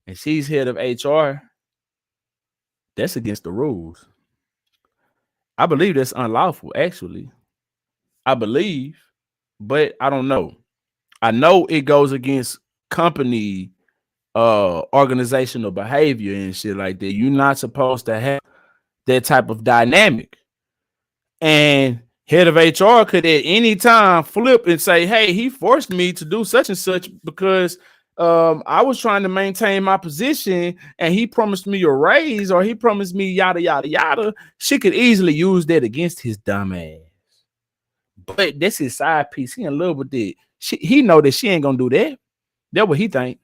and she's head of HR, that's against the rules. I believe that's unlawful, actually. I believe, but I don't know. I know it goes against company organizational behavior and shit like that. You're not supposed to have that type of dynamic. And head of HR could at any time flip and say, hey, he forced me to do such and such because I was trying to maintain my position and he promised me a raise or he promised me yada, yada, yada. She could easily use that against his dumb ass. But that's his side piece. He in love with it. He know that she ain't going to do that. That's what he think.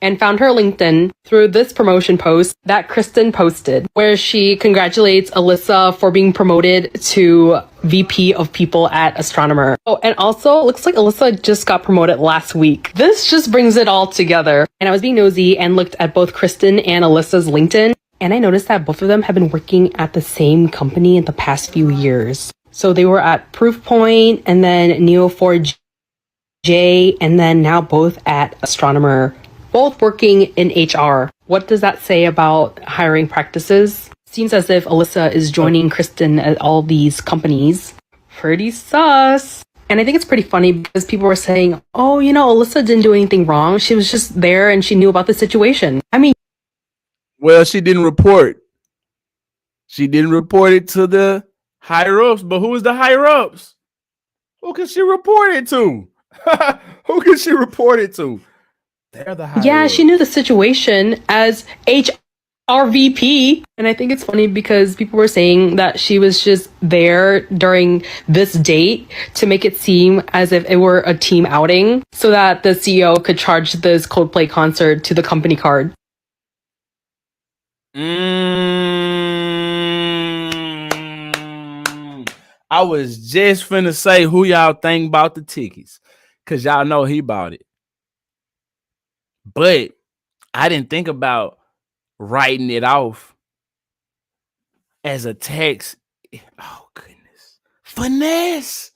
And found her LinkedIn through this promotion post that Kristen posted, where she congratulates Alyssa for being promoted to VP of People at Astronomer. Oh, and also looks like Alyssa just got promoted last week. This just brings it all together. And I was being nosy and looked at both Kristen and Alyssa's LinkedIn, and I noticed that both of them have been working at the same company in the past few years. So they were at Proof Point and then Neo4j, and then now both at Astronomer, both working in HR. What does that say about hiring practices? Seems as if Alyssa is joining Kristen at all these companies. Pretty sus. And I think it's pretty funny because people were saying, oh, you know, Alyssa didn't do anything wrong. She was just there and she knew about the situation. I mean, well, she didn't report. She didn't report it to the higher ups, but who is the higher ups? Who can she report it to? Who can she report it to? They're the higher yeah, ups. she knew the situation as HRVP. And I think it's funny because people were saying that she was just there during this date to make it seem as if it were a team outing so that the CEO could charge this Coldplay concert to the company card. I was just finna say who y'all think about the tickets, because y'all know he bought it. But I didn't think about writing it off as a text. Oh, goodness. Finesse.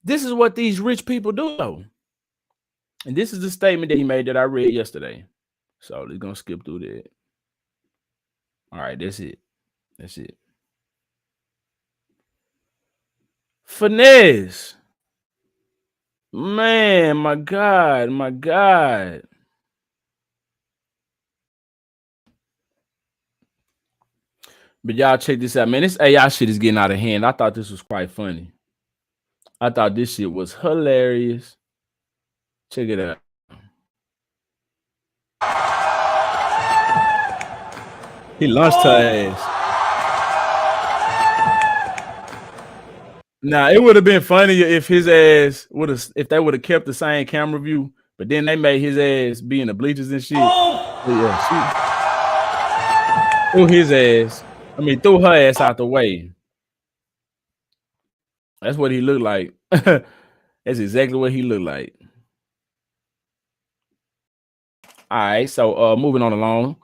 This is what these rich people do, though. And this is the statement that he made that I read yesterday. So we're going to skip through that. All right, that's it. That's it. Finesse. Man, my God, my God. But y'all check this out, man. This AI shit is getting out of hand. I thought this was quite funny. I thought this shit was hilarious. Check it out. He launched her ass. Now, it would have been funnier if his ass if they would have kept the same camera view, but then they made his ass be in the bleachers and shit. Yeah, threw his ass. I mean, threw her ass out the way. That's what he looked like. That's exactly what he looked like. All right, so moving on along.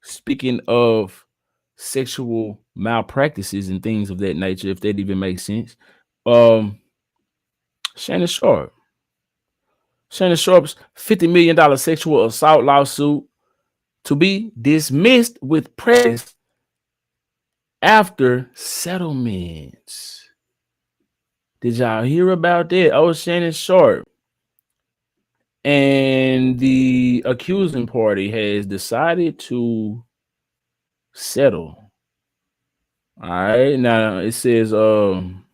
Speaking of sexual malpractices and things of that nature, if that even makes sense. Shannon Sharp. Shannon Sharp's $50 million sexual assault lawsuit to be dismissed with prejudice after settlements. Did y'all hear about that? Oh, Shannon Sharp. And the accusing party has decided to settle. All right. Now it says, according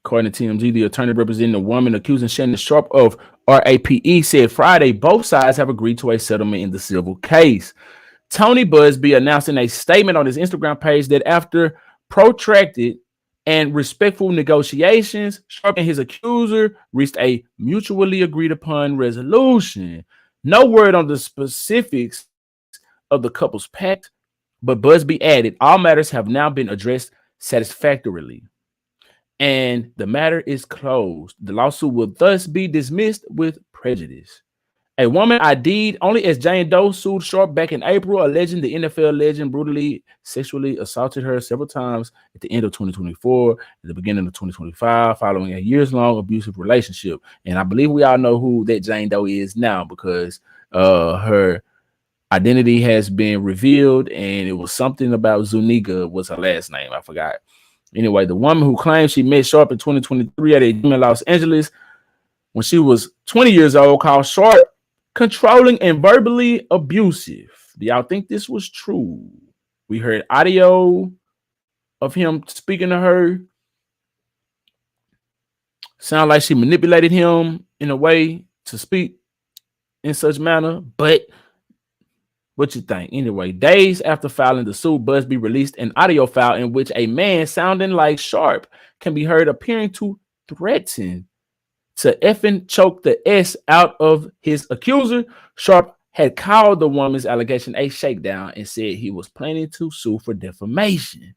to TMZ, the attorney representing the woman accusing Shannon Sharp of RAPE said Friday both sides have agreed to a settlement in the civil case. Tony Busby announced in a statement on his Instagram page that after protracted and respectful negotiations, Sharp and his accuser reached a mutually agreed upon resolution. No word on the specifics of the couple's pact, but Busby added all matters have now been addressed satisfactorily, and the matter is closed. The lawsuit will thus be dismissed with prejudice. A woman ID'd only as Jane Doe sued Sharp back in April, alleging the NFL legend brutally sexually assaulted her several times at the end of 2024, at the beginning of 2025, following a years-long abusive relationship. And I believe we all know who that Jane Doe is now, because her identity has been revealed, and it was something about Zuniga was her last name. I forgot. Anyway, the woman who claimed she met Sharp in 2023 at a gym in Los Angeles when she was 20 years old called Sharp controlling and verbally abusive. Do y'all think this was true? We heard audio of him speaking to her. Sound like she manipulated him in a way to speak in such manner, but what you think? Anyway, days after filing the suit, Busby released an audio file in which a man sounding like Sharp can be heard appearing to threaten to effing choke the S out of his accuser. Sharp had called the woman's allegation a shakedown and said he was planning to sue for defamation.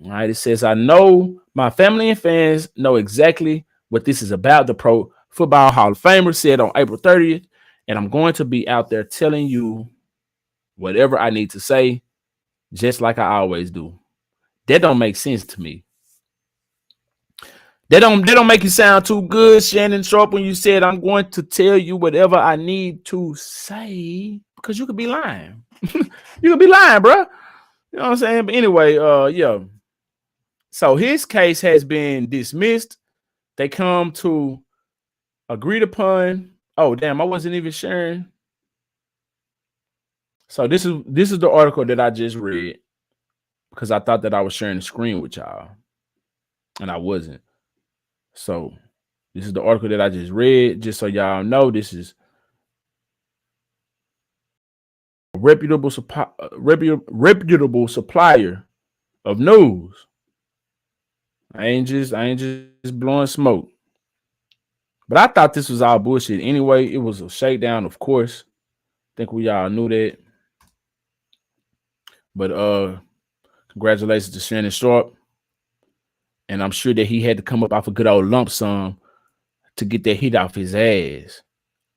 All right, it says, I know my family and fans know exactly what this is about, the Pro Football Hall of Famer said on April 30th, and I'm going to be out there telling you whatever I need to say, just like I always do. That don't make sense to me. They don't make it sound too good, Shannon Sharp, when you said I'm going to tell you whatever I need to say, because you could be lying. You could be lying, bro. You know what I'm saying? But anyway, yeah. So his case has been dismissed. They come to agreed upon. Oh, damn, I wasn't even sharing. So this is the article that I just read because I thought that I was sharing the screen with y'all, and I wasn't. So this is the article that I just read, just so y'all know this is a reputable supplier of news. I ain't just blowing smoke. But I thought this was all bullshit anyway. It was a shakedown, of course. I think we all knew that. But congratulations to Shannon Sharp. And I'm sure that he had to come up off a good old lump sum to get that heat off his ass.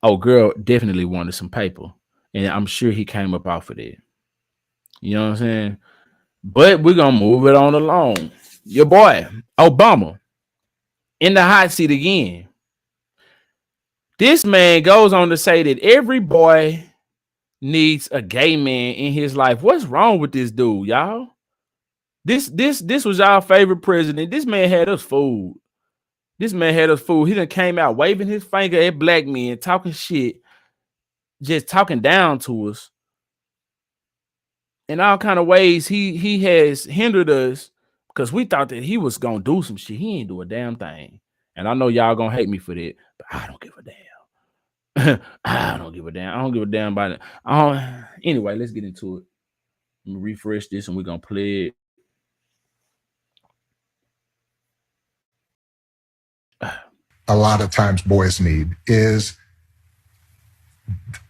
Oh, girl definitely wanted some paper. And I'm sure he came up off of that. You know what I'm saying? But we're going to move it on along. Your boy, Obama, in the hot seat again. This man goes on to say that every boy needs a gay man in his life. What's wrong with this dude, y'all? This was our favorite president. This man had us fooled. This man had us fooled. He done came out waving his finger at black men, talking shit, just talking down to us. In all kind of ways, he has hindered us because we thought that he was gonna do some shit. He ain't do a damn thing. And I know y'all gonna hate me for that, but I don't give a damn. I don't give a damn. I don't give a damn about it. Anyway, let's get into it. Let me refresh this and we're gonna play it. A lot of times boys need is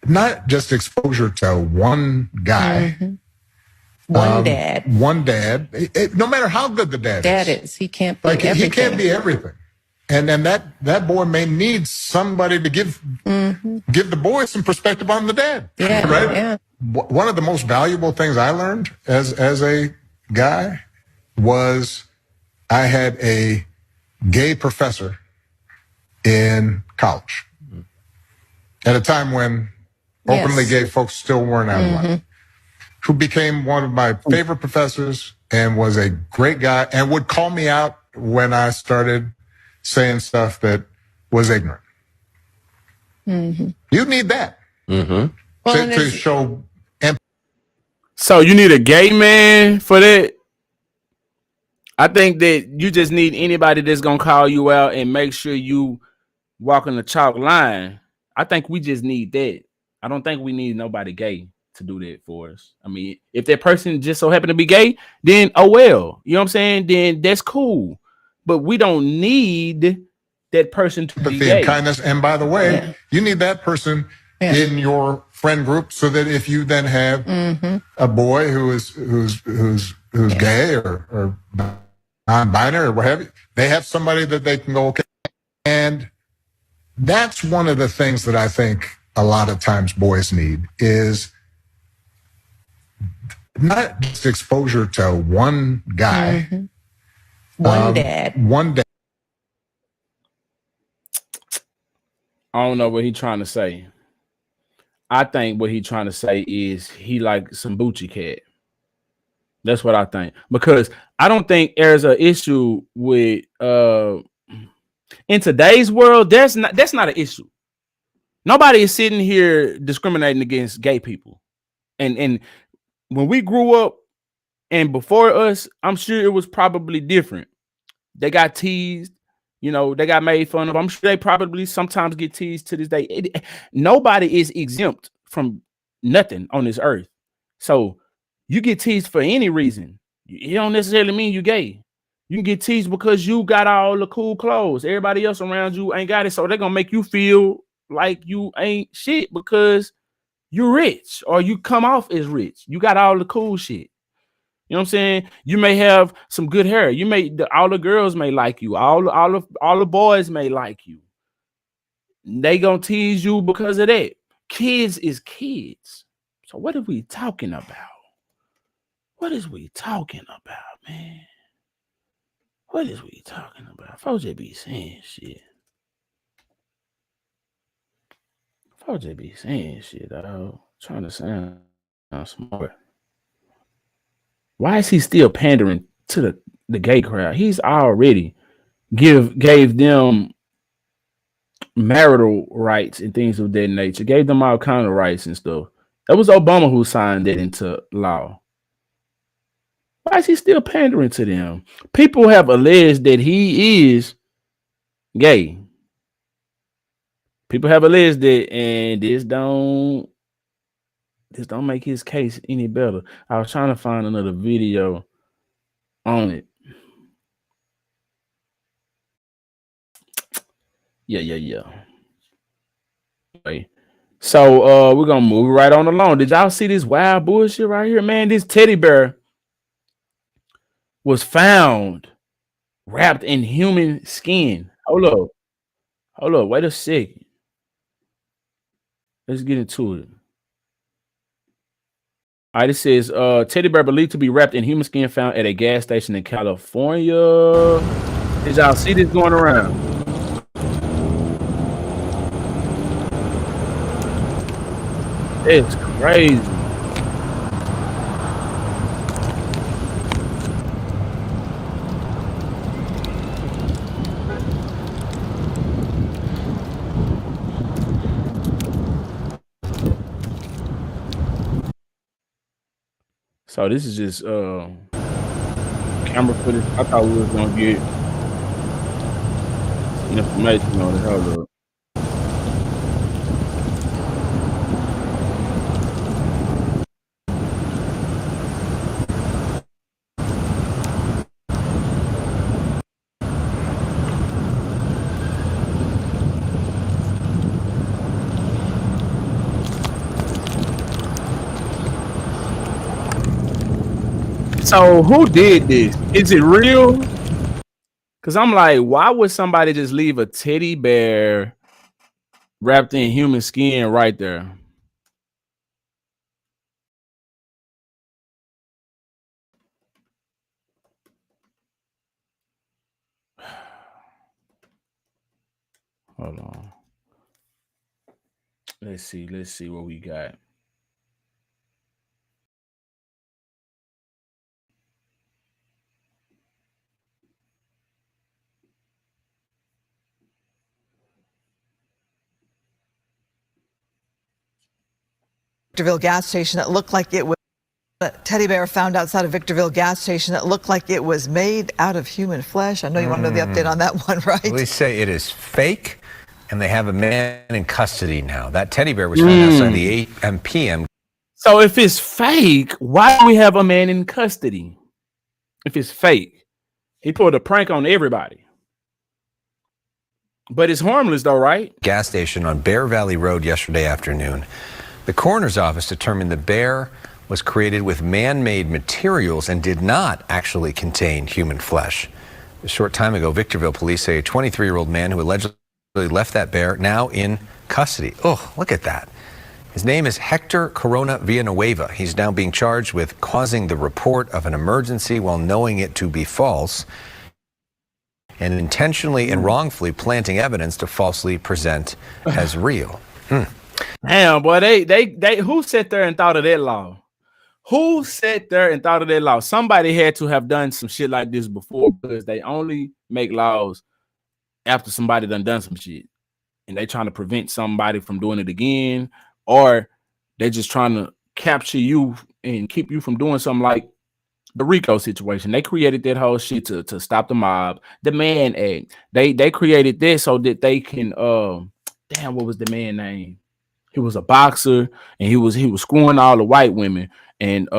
not just exposure to one guy. One dad. One dad. No matter how good the dad is. He can't be Like everything. he can't be everything. And then that boy may need somebody to give the boy some perspective on the dad. Yeah, right? yeah. One of the most valuable things I learned as a guy was I had a gay professor in college at a time when openly gay folks still weren't out of line, who became one of my favorite professors and was a great guy and would call me out when I started saying stuff that was ignorant. You need that to show empathy. So you need a gay man for that? I think that you just need anybody that's gonna call you out and make sure you walking the chalk line. I think we just need that. I don't think we need nobody gay to do that for us. I mean, if that person just so happen to be gay, then oh well. You know what I'm saying? Then that's cool. But we don't need that person to be gay. And kindness. And by the way, you need that person in your friend group so that if you then have a boy who's gay or non-binary or what have you, they have somebody that they can go, okay. And that's one of the things that I think a lot of times boys need is not just exposure to one guy. One dad. One dad. I don't know what he's trying to say. I think what he's trying to say is he like some Bucci cat. That's what I think. Because I don't think there's an issue with in today's world, that's not an issue. Nobody is sitting here discriminating against gay people. And when we grew up and before us, I'm sure it was probably different. They got teased, you know, they got made fun of. I'm sure they probably sometimes get teased to this day. Nobody is exempt from nothing on this earth. So you get teased for any reason. It don't necessarily mean you're gay. You can get teased because you got all the cool clothes. Everybody else around you ain't got it. So they're going to make you feel like you ain't shit because you're rich or you come off as rich. You got all the cool shit. You know what I'm saying? You may have some good hair. You may all the girls may like you. All the boys may like you. They gonna tease you because of that. Kids is kids. So what are we talking about? What is we talking about, man? What is we talking about? Folks just be saying shit. Folks just be saying shit, dog. Trying to sound smart. Why is he still pandering to the gay crowd? He's already gave them marital rights and things of that nature. Gave them all kind of rights and stuff. That was Obama who signed that into law. Why is he still pandering to them? People have alleged that he is gay. People have alleged that, and this don't make his case any better. I was trying to find another video on it. Yeah. Okay. So we're gonna move right on along. Did y'all see this wild bullshit right here, man? This teddy bear was found wrapped in human skin. Hold up, wait a second. Let's get into it. All right, it says teddy bear believed to be wrapped in human skin found at a gas station in California. Did y'all see this going around? It's crazy. So this is just camera footage. I thought we was gonna get some information on it. Hold up. So who did this? Is it real? Because I'm like, why would somebody just leave a teddy bear wrapped in human skin right there? Hold on. Let's see what we got. Victorville gas station that looked like it was a teddy bear found outside of Victorville gas station that looked like it was made out of human flesh. I know you want to know the update on that one, right? Police say it is fake, and they have a man in custody now. That teddy bear was found outside the 8 p.m. So if it's fake, why do we have a man in custody? If it's fake, he pulled a prank on everybody. But it's harmless though, right? Gas station on Bear Valley Road yesterday afternoon. The coroner's office determined the bear was created with man-made materials and did not actually contain human flesh. A short time ago, Victorville police say a 23-year-old man who allegedly left that bear now in custody. Oh, look at that. His name is Hector Corona Villanueva. He's now being charged with causing the report of an emergency while knowing it to be false and intentionally and wrongfully planting evidence to falsely present as real. Damn, boy, they who sat there and thought of that law? Who sat there and thought of that law? Somebody had to have done some shit like this before, because they only make laws after somebody done some shit, and they trying to prevent somebody from doing it again, or they're just trying to capture you and keep you from doing something like the RICO situation. They created that whole shit to stop the mob, the Mann Act. They created this so that they can damn, what was the man name? He was a boxer, and he was screwing all the white women, and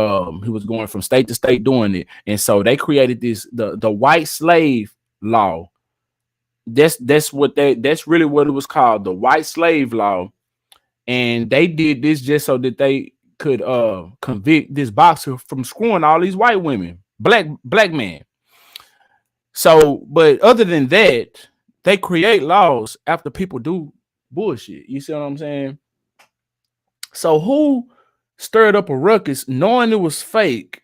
he was going from state to state doing it. And so they created this the white slave law. That's really what it was called, the white slave law. And they did this just so that they could convict this boxer from screwing all these white women, black men. So, but other than that, they create laws after people do bullshit. You see what I'm saying? So who stirred up a ruckus knowing it was fake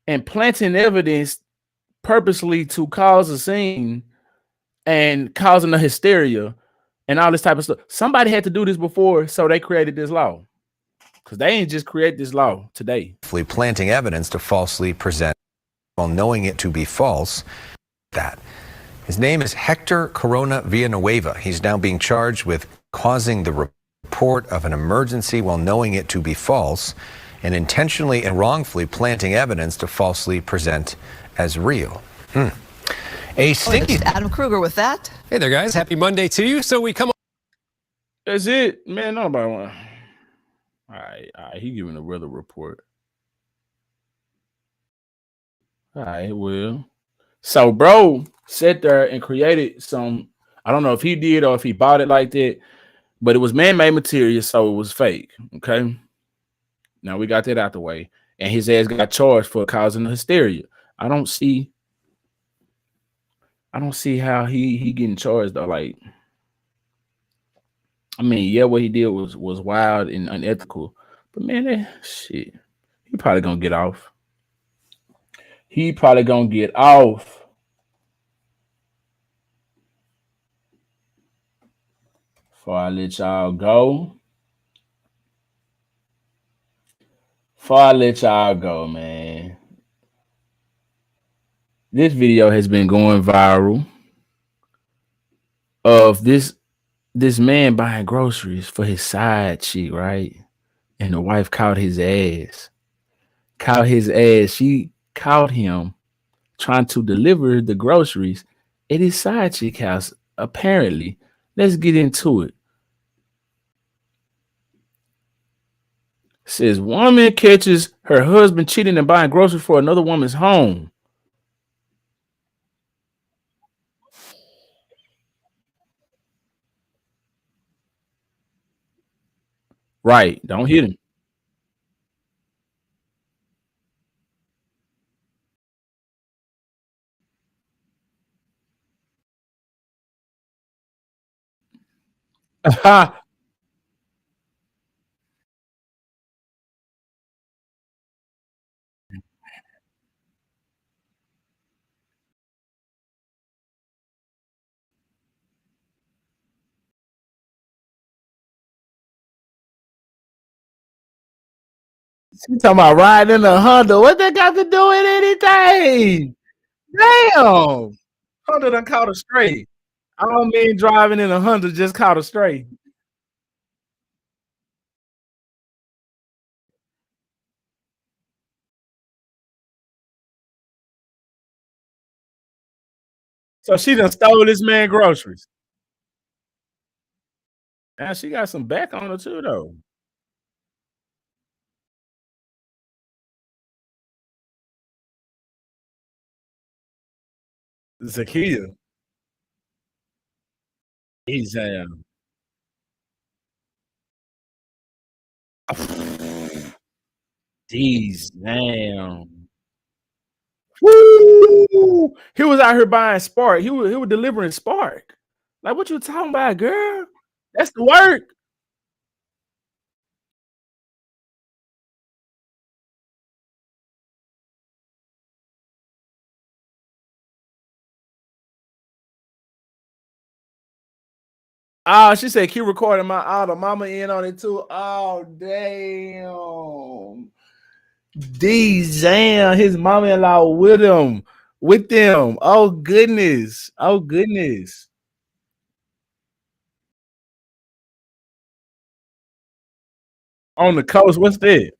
and planting evidence purposely to cause a scene and causing a hysteria and all this type of stuff. Somebody had to do this before, so they created this law. Because they ain't just create this law today. Planting evidence to falsely present while knowing it to be false. That. His name is Hector Corona Villanueva. He's now being charged with causing the report of an emergency while knowing it to be false and intentionally and wrongfully planting evidence to falsely present as real. A stinky Adam Kruger with that. Hey there, guys. Happy Monday to you. So we come. That's it, man. Nobody want. All right. He giving a weather report. All right, well. So, bro sat there and created some. I don't know if he did or if he bought it like that, but it was man-made material, so it was fake. Okay. Now we got that out the way, and his ass got charged for causing hysteria. I don't see how he getting charged though. Like, I mean, yeah, what he did was wild and unethical, but man, that shit, he probably gonna get off. He probably gonna get off. Before I let y'all go. Man. This video has been going viral of this man buying groceries for his side chick, right? And the wife caught his ass. She caught him trying to deliver the groceries at his side chick house, apparently. Let's get into it. Says woman catches her husband cheating and buying groceries for another woman's home. Right. Don't hit him. She talking about riding in a Honda. What that got to do with anything? Damn. Honda done caught a stray. I don't mean driving in a Honda, just caught a stray. So she done stole this man groceries. And she got some back on her too, though. Zakia. He's Jeez, damn. Woo! He was out here buying Spark. He was delivering Spark. Like, what you talking about, girl? That's the work. Oh, she said keep recording my auto. Mama in on it too. Oh, damn. Damn, his mama-in-law with him. With them. Oh, goodness. Oh, goodness. On the coast, what's that?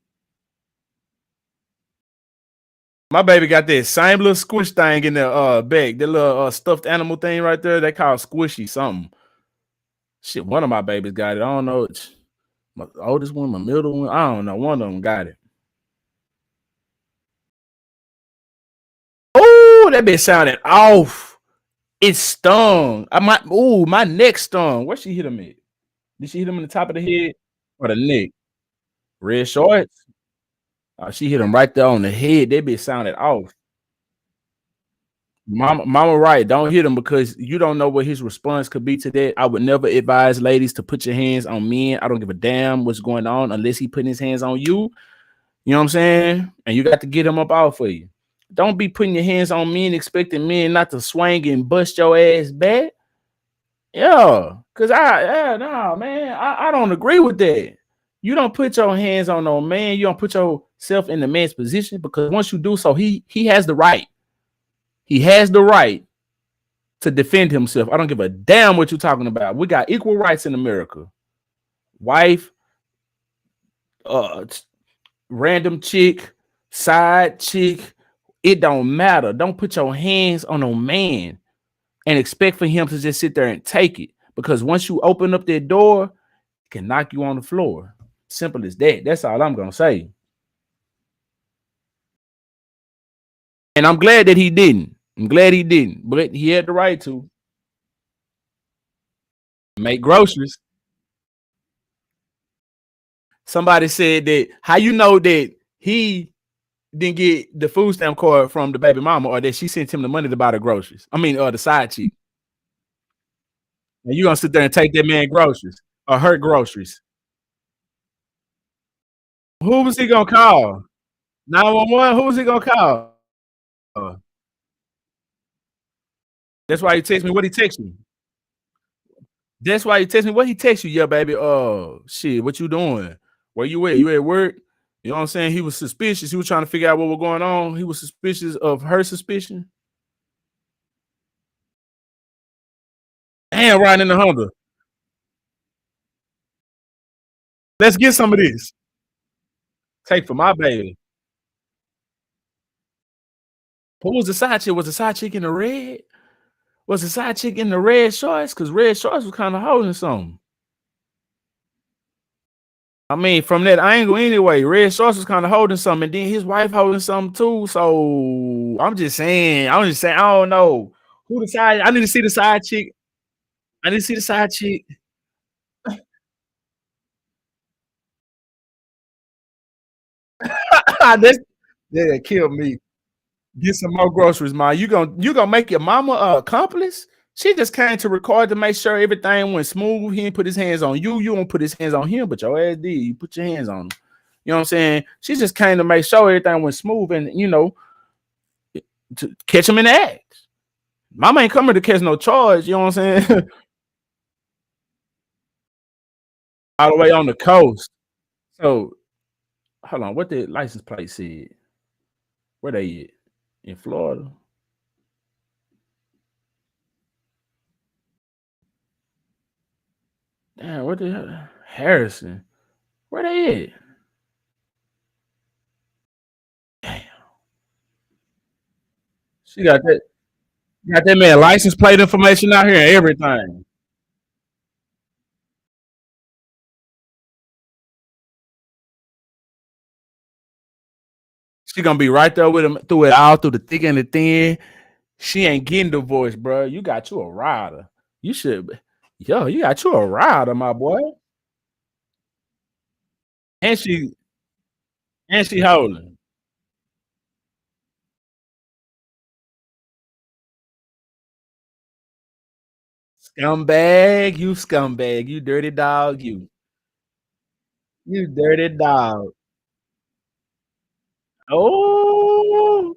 My baby got that same little squish thing in the bag. That little stuffed animal thing right there. They call squishy something. Shit, one of my babies got it. I don't know. It's my oldest one, my middle one. I don't know. One of them got it. Oh, that bitch sounded off. It stung. My neck stung. Where she hit him at? Did she hit him in the top of the head or the neck? Red shorts. She hit him right there on the head. That bitch sounded off. Mama, right? Don't hit him because you don't know what his response could be to that. I would never advise ladies to put your hands on men. I don't give a damn what's going on unless he putting his hands on you. You know what I'm saying? And you got to get him up out for you. Don't be putting your hands on men expecting men not to swing and bust your ass back. Yeah, cause no, man, I don't agree with that. You don't put your hands on no man. You don't put yourself in the man's position, because once you do so, he has the right. He has the right to defend himself. I don't give a damn what you're talking about. We got equal rights in America. Wife, random chick, side chick, it don't matter. Don't put your hands on no man and expect for him to just sit there and take it. Because once you open up that door, it can knock you on the floor. Simple as that. That's all I'm gonna say. And I'm glad that he didn't. I'm glad he didn't, but he had the right to make groceries. Somebody said that, how you know that he didn't get the food stamp card from the baby mama, or that she sent him the money to buy the groceries? I mean, the side chick. And you gonna sit there and take that man groceries or her groceries? Who was he gonna call? 911? Who was he gonna call? That's why he text me. What he text me? That's why he text me. What he text you? Yeah, baby. Shit. What you doing? Where you at? You at work? You know what I'm saying? He was suspicious. He was trying to figure out what was going on. He was suspicious of her suspicion. And riding in the Honda. Let's get some of this. Take for my baby. Who was the side chick? Was the side chick in the red? Was the side chick in the red shorts? Because red shorts was kind of holding something. I mean, from that angle anyway, red shorts was kind of holding something, and then his wife holding something too. So I'm just saying, I don't know who the side. I need to see the side chick. I need to see the side chick. That killed me. Get some more groceries, ma. You gonna make your mama an accomplice? She just came to record to make sure everything went smooth. He didn't put his hands on you. You don't put his hands on him, but your ass did. You put your hands on him. You know what I'm saying? She just came to make sure everything went smooth and, to catch him in the act. Mama ain't coming to catch no charge. You know what I'm saying? All the way on the coast. So, hold on. What the license plate said? Where they at? In Florida? Damn, what the hell? Harrison. Where they at? Damn. She got that man license plate information out here and everything. She gonna be right there with him through it all, through the thick and the thin. She ain't getting divorced, bro. You got you a rider. You should, you got you a rider, my boy. And she holding. Scumbag, you dirty dog, you dirty dog. Oh,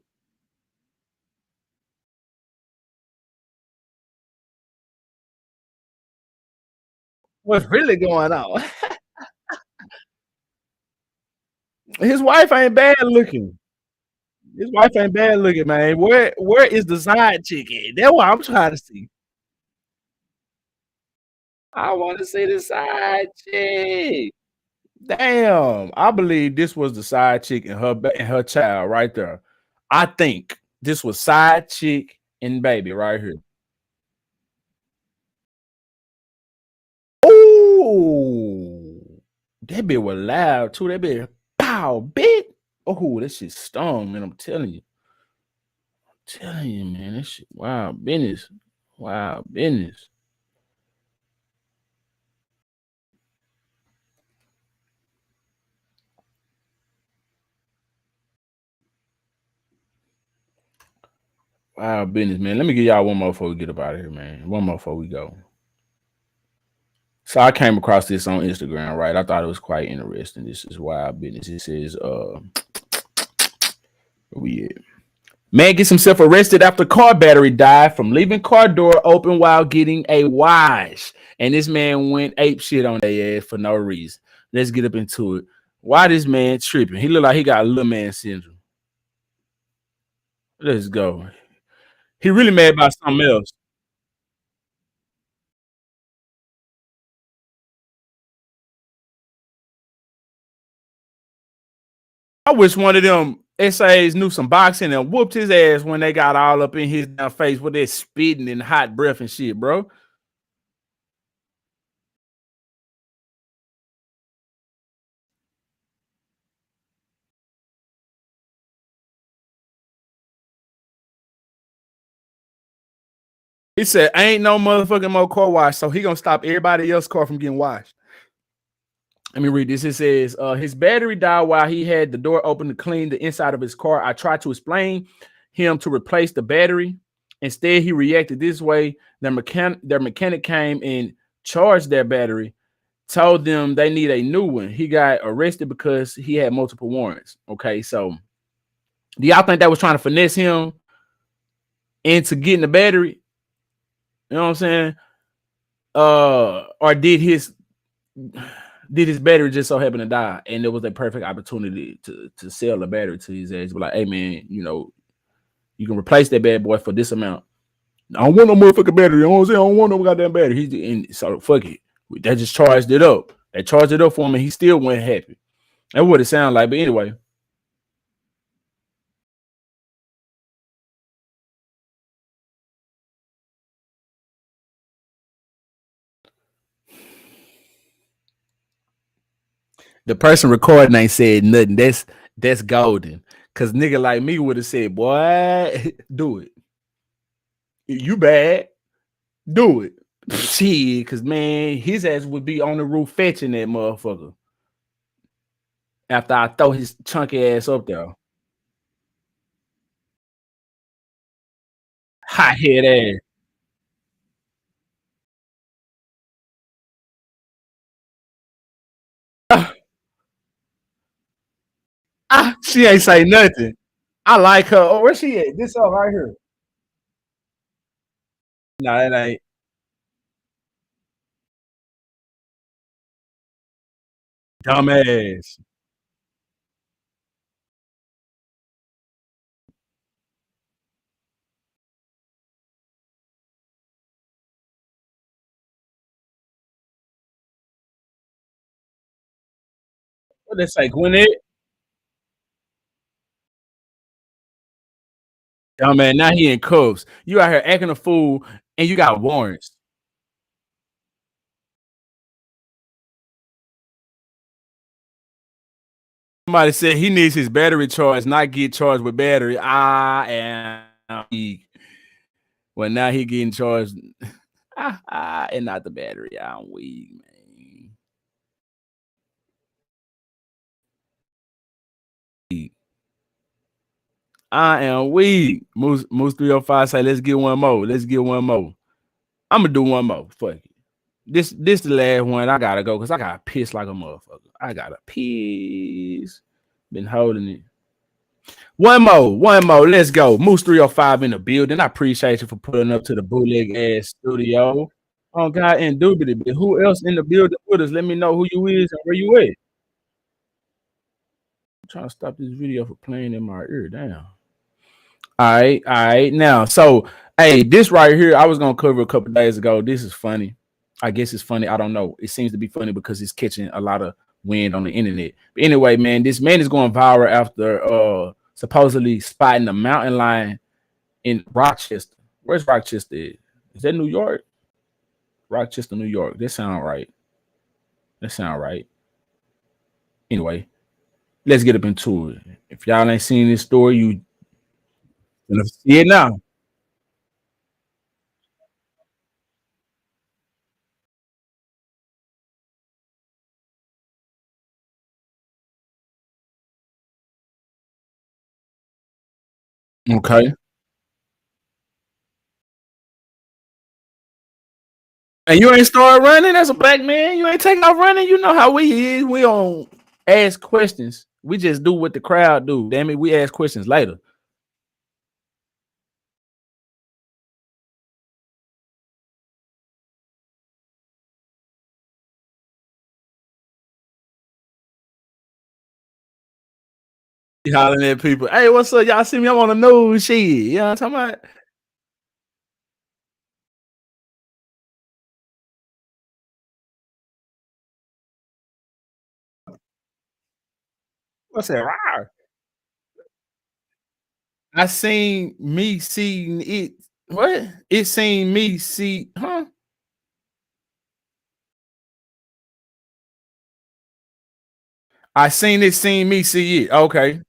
what's really going on? His wife ain't bad looking. His wife ain't bad looking, man. Where is the side chick at? That's what I'm trying to see. I want to see the side chick. Damn, I believe this was the side chick and her child right there. I think this was side chick and baby right here. Oh, that bit was loud too. That bit, pow, bit. Oh, that shit stung, man. I'm telling you, man. That shit, wow, business, wow, business. Wow, business, man. Let me give y'all one more before we get up out of here, man. One more before we go. So I came across this on Instagram, right? I thought it was quite interesting. This is wild business. It says, where we at? Man gets himself arrested after car battery died from leaving car door open while getting a wash. And this man went ape shit on their ass for no reason. Let's get up into it. Why this man tripping? He look like he got little man syndrome. Let's go. He really mad about something else. I wish one of them SAs knew some boxing and whooped his ass when they got all up in his damn face with that spitting and hot breath and shit, bro. He said, ain't no motherfucking more car wash, so he gonna stop everybody else's car from getting washed. Let me read this. It says, his battery died while he had the door open to clean the inside of his car. I tried to explain him to replace the battery. Instead, he reacted this way. Their mechanic came and charged their battery, told them they need a new one. He got arrested because he had multiple warrants. Okay, so do y'all think that was trying to finesse him into getting the battery? You know what I'm saying? Or did his battery just so happen to die, and it was a perfect opportunity to sell the battery to his ass? Be like, hey man, you know, you can replace that bad boy for this amount. I don't want no motherfucking battery. You know what I'm saying? I don't want no goddamn battery. And so fuck it. They just charged it up. They charged it up for him, and he still went happy. That's what it sounded like. But anyway. The person recording ain't said nothing. That's golden. Cause nigga like me would have said, boy, do it. You bad. Do it. Shit, cause man, his ass would be on the roof fetching that motherfucker. After I throw his chunky ass up there. Hot head ass. She ain't say nothing. I like her. Oh, where she at? This up right here. No, that ain't. Dumbass. What they say, Gwinnett? Dumbass. Now he in cuffs. You out here acting a fool, and you got warrants. Somebody said he needs his battery charged, not get charged with battery. I am weak. Well, now he getting charged, and not the battery. I'm weak, man. I am weak. Moose 305 say, let's get one more. Let's get one more. I'm gonna do one more. Fuck it. This the last one. I gotta go because I gotta piss like a motherfucker. I gotta piss. Been holding it. One more. Let's go. Moose 305 in the building. I appreciate you for pulling up to the bootleg ass studio. Oh God, indubitably. Who else in the building with us? Let me know who you is and where you at. I'm trying to stop this video for playing in my ear. Damn. All right. Now, so hey, this right here, I was gonna cover a couple days ago. This is funny. I guess it's funny. I don't know. It seems to be funny because it's catching a lot of wind on the internet. But anyway, man, this man is going viral after supposedly spotting a mountain lion in Rochester. Where's Rochester? Is that New York? Rochester, New York. That sound right. Anyway, let's get up into it. If y'all ain't seen this story, you gonna see it now. Okay. And you ain't start running as a black man. You ain't taking off running. You know how we is. We don't ask questions. We just do what the crowd do. Damn it, we ask questions later. He hollering at people. Hey, what's up? Y'all see me? I'm on the news. Shit. You know what I'm talking about? What's that? Rawr. I seen me seeing it. What? It seen me see, huh? I seen it, seen me see it. Okay.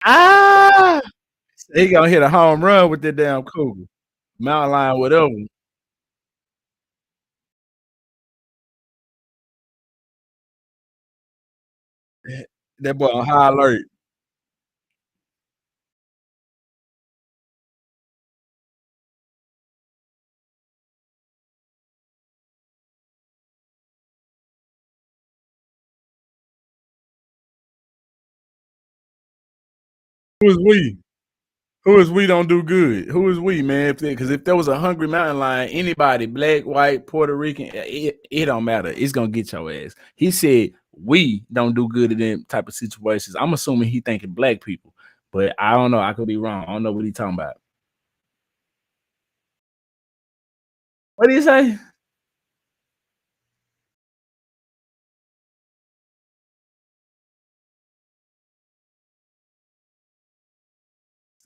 Ah, he gonna hit a home run with that damn cougar. Mountain lion, whatever. That boy on high alert. Who is we? Who is we don't do good? Who is we, man? Because if there was a hungry mountain lion, anybody, black, white, Puerto Rican, it don't matter. It's gonna get your ass. He said we don't do good in them type of situations. I'm assuming he thinking black people, but I don't know. I could be wrong. I don't know what he talking about. What did he say?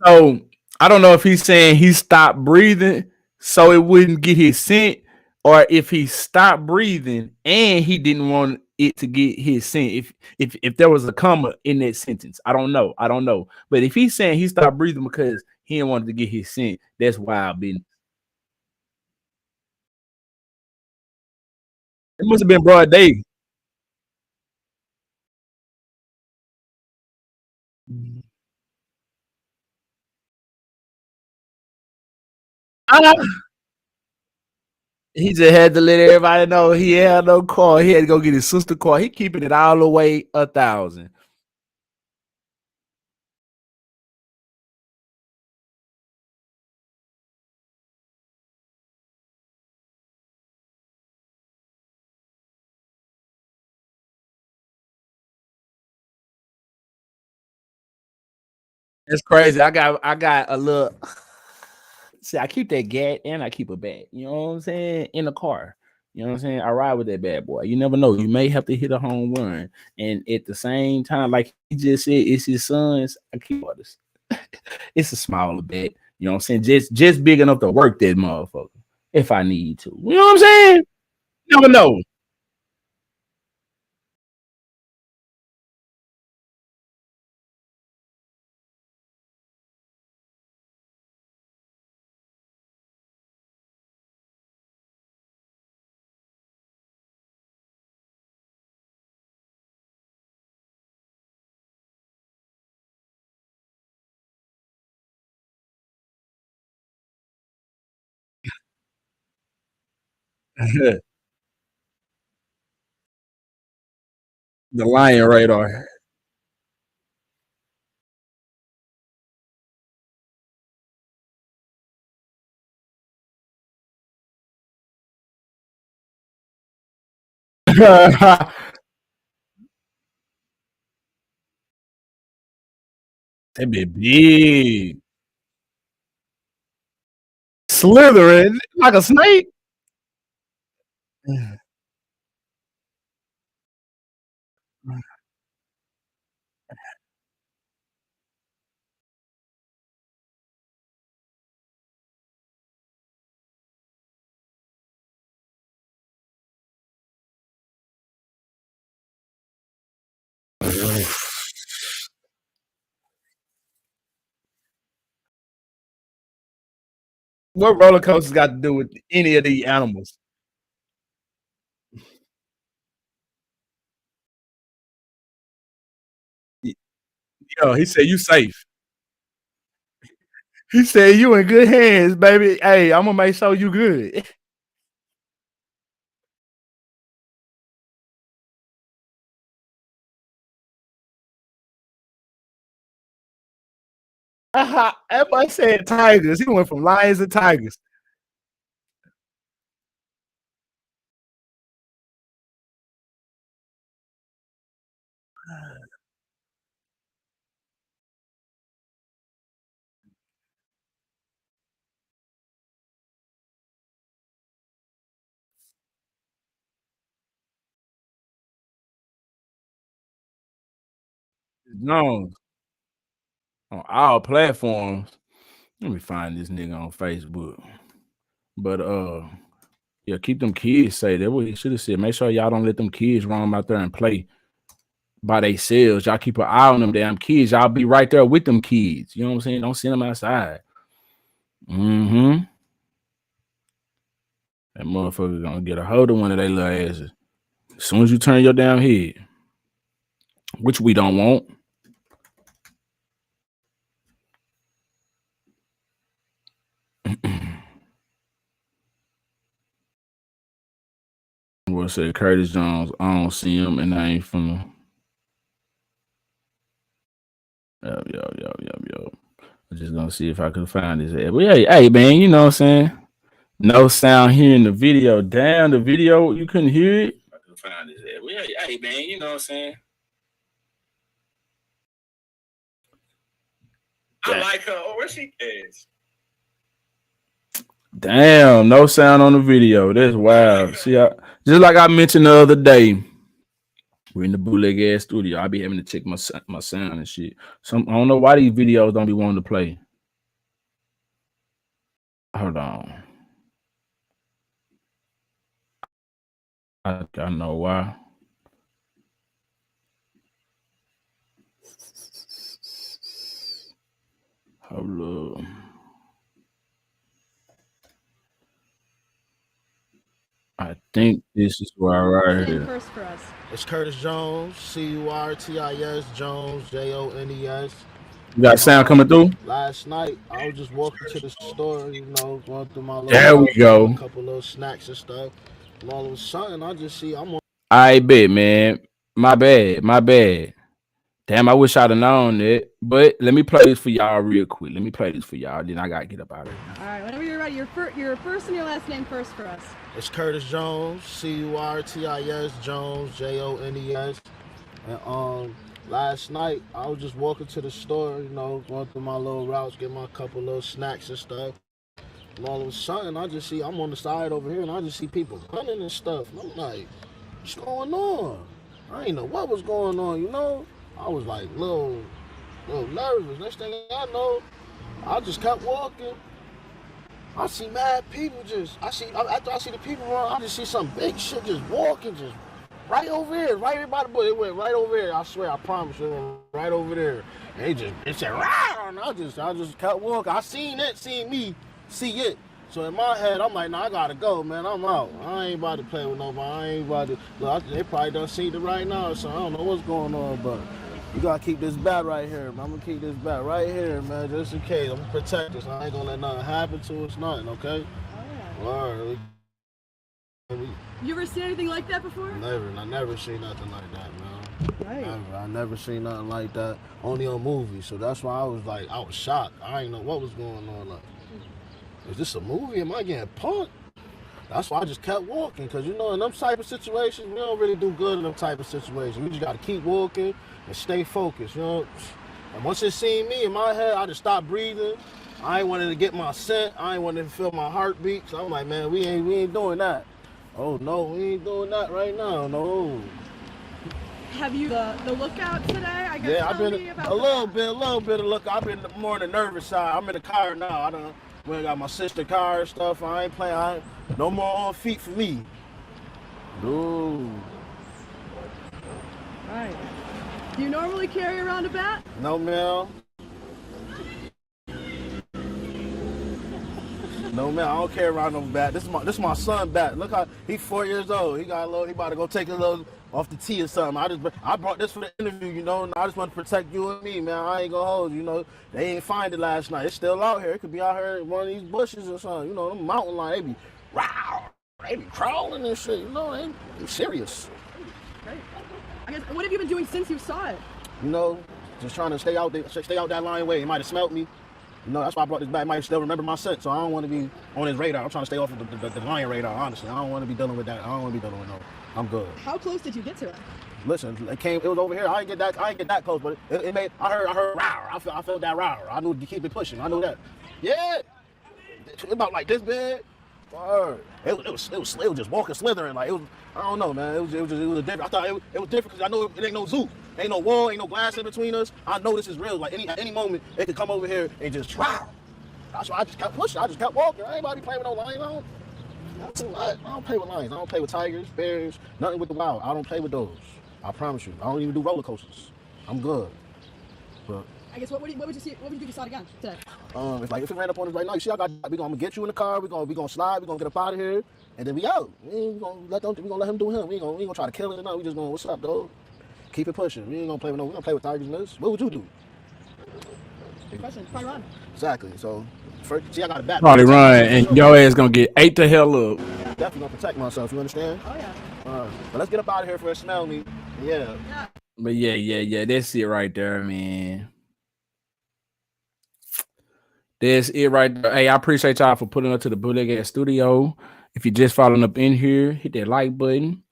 So I don't know if he's saying he stopped breathing so it wouldn't get his scent, or if he stopped breathing and he didn't want it to get his scent. If there was a comma in that sentence, I don't know. I don't know. But if he's saying he stopped breathing because he didn't want to get his scent, that's wild business. It must have been broad day. Ah, he just had to let everybody know he had no car. He had to go get his sister car. He keeping it all the way 1,000. It's crazy. I got a little. See, I keep that gat and I keep a bat. You know what I'm saying? In the car. You know what I'm saying? I ride with that bad boy. You never know. You may have to hit a home run. And at the same time, like he just said, it's his son's. I keep others. It's a smaller bat. You know what I'm saying? Just big enough to work that motherfucker if I need to. You know what I'm saying? You never know. The lion radar. That be big. Slithering like a snake. What roller coasters got to do with any of these animals? Yo, he said you safe. He said you in good hands, baby. Hey, I'm gonna make sure you good. Everybody said tigers. He went from lions to tigers. Jones on all platforms. Let me find this nigga on Facebook. But yeah, keep them kids safe. That's what he should have said. Make sure y'all don't let them kids roam out there and play by themselves. Y'all keep an eye on them damn kids. Y'all be right there with them kids. You know what I'm saying? Don't send them outside. Mm-hmm. That motherfucker gonna get a hold of one of their little asses as soon as you turn your damn head, which we don't want. What said Curtis Jones? I don't see him, and I ain't from. Yo. I'm just gonna see if I could find his ad. But hey, man, you know what I'm saying? No sound here in the video. Damn, the video, you couldn't hear it. I could find his ad. But hey, man, you know what I'm saying? I like her. Oh, where she is? Damn, no sound on the video. That's wild. See, just like I mentioned the other day, we're in the bootleg ass studio. I be having to check my sound and shit. I don't know why these videos don't be wanting to play. Hold on. I know why. Hold up. I think this is why right here. First for us. It's Curtis Jones, CURTIS Jones, JONES. You got sound coming through? Last night, I was just walking to the store, you know, going through my little there we go. A couple little snacks and stuff. And all of a sudden, I just see I'm on. I bet, man. My bad. Damn, I wish I'd have known that. But let me play this for y'all real quick. Then I gotta get up out of here. All right, whenever you're ready, your first and your last name first for us. It's Curtis Jones, CURTIS Jones, JONES. And last night I was just walking to the store, you know, going through my little routes, getting my couple little snacks and stuff. And all of a sudden I just see I'm on the side over here and I just see people running and stuff. And I'm like, what's going on? I ain't know what was going on, you know? I was like little nervous. Next thing I know, I just kept walking. I see mad people after I see the people run, I just see some big shit just walking, just right over here, right by the bush. It went right over there. I swear, I promise you, it went right over there. And it said, rah! And I just kept walking. I seen me, see it. So in my head, I'm like, nah, I gotta go, man. I'm out. I ain't about to play with nobody. I ain't about to. Look, they probably done seen it right now, so I don't know what's going on, but you gotta keep this bat right here, man. I'm gonna keep this bat right here, man, just in case. I'm gonna protect us. I ain't gonna let nothing happen to us, nothing, okay? All right. You ever seen anything like that before? Never. I never seen nothing like that, man. Right. Never. I never seen nothing like that. Only on movies. So that's why I was shocked. I didn't know what was going on. Like, is this a movie? Am I getting punked? That's why I just kept walking, because, you know, in them type of situations, we don't really do good in them type of situations. We just got to keep walking and stay focused, you know. And once it seen me in my head, I just stopped breathing. I ain't wanted to get my scent. I ain't wanted to feel my heartbeat. So I'm like, man, we ain't doing that. Oh, no, we ain't doing that right now, no. Have you the lookout today? I guess. Yeah, I've been a little bit of lookout. I've been more on the nervous side. I'm in the car now. I got my sister's car and stuff. I ain't playing. No more on feet for me. Dude. Right. Do you normally carry around a bat? No, man. No, man, I don't carry around no bat. This is my son bat. Look how he's 4 years old. He about to go take a little off the tee or something. I brought this for the interview, you know, and I just want to protect you and me, man. I ain't gonna hold you, know. They ain't find it last night. It's still out here. It could be out here in one of these bushes or something. You know, them mountain lions, they be they be crawling and shit, you know, they serious. Great. I guess, what have you been doing since you saw it? You know, just trying to stay out that line way. He might have smelt me. No, that's why I brought this back. Might still remember my scent, so I don't want to be on his radar. I'm trying to stay off of the lion radar, honestly. I don't want to be dealing with that. I don't want to be dealing with no. I'm good. How close did you get to it? Listen, it was over here. I ain't get that close, but it made. I heard rawr. I felt that rawr. I knew to keep it pushing. I knew that. Yeah, it about like this big. It was just walking, slithering like it was. I don't know, man. It was different. I thought it was different because I know it ain't no zoo, ain't no wall, ain't no glass in between us. I know this is real. Like any moment, it could come over here and just wow. That's why I just kept pushing. I just kept walking. I ain't about to be playing with no lions. I don't play with lions. I don't play with tigers, bears, nothing with the wild. I don't play with those. I promise you. I don't even do roller coasters. I'm good. But I guess what would you see? What would you do if you saw it again today? If it ran up on us right now, you see, we gonna get you in the car. We gonna slide. We gonna get up out of here, and then we out. We gonna let him do him. We ain't gonna try to kill it or nothing. We just gonna what's up, dog? Keep it pushing. We ain't gonna play with no. We gonna play with tigers in this. What would you do? Good question. Probably run. Exactly. So, see, I got a bat. Probably run, and your ass gonna get ate the hell up. Definitely gonna protect myself. You understand? Oh yeah. But let's get up out of here for a smell me. Yeah. But yeah. That's it right there, man. That's it right there. Hey, I appreciate y'all for putting up to the Bootleg Ass Studio. If you're just following up in here, hit that like button.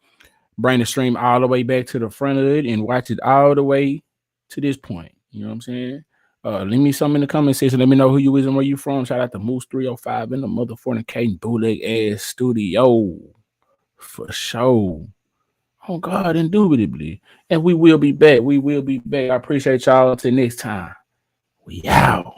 Bring the stream all the way back to the front of it and watch it all the way to this point. You know what I'm saying? Leave me something in the comment section. Let me know who you is and where you from. Shout out to Moose 305 in the motherfucking Bootleg Ass Studio. For sure. Oh God, indubitably. And we will be back. I appreciate y'all. Till next time. We out.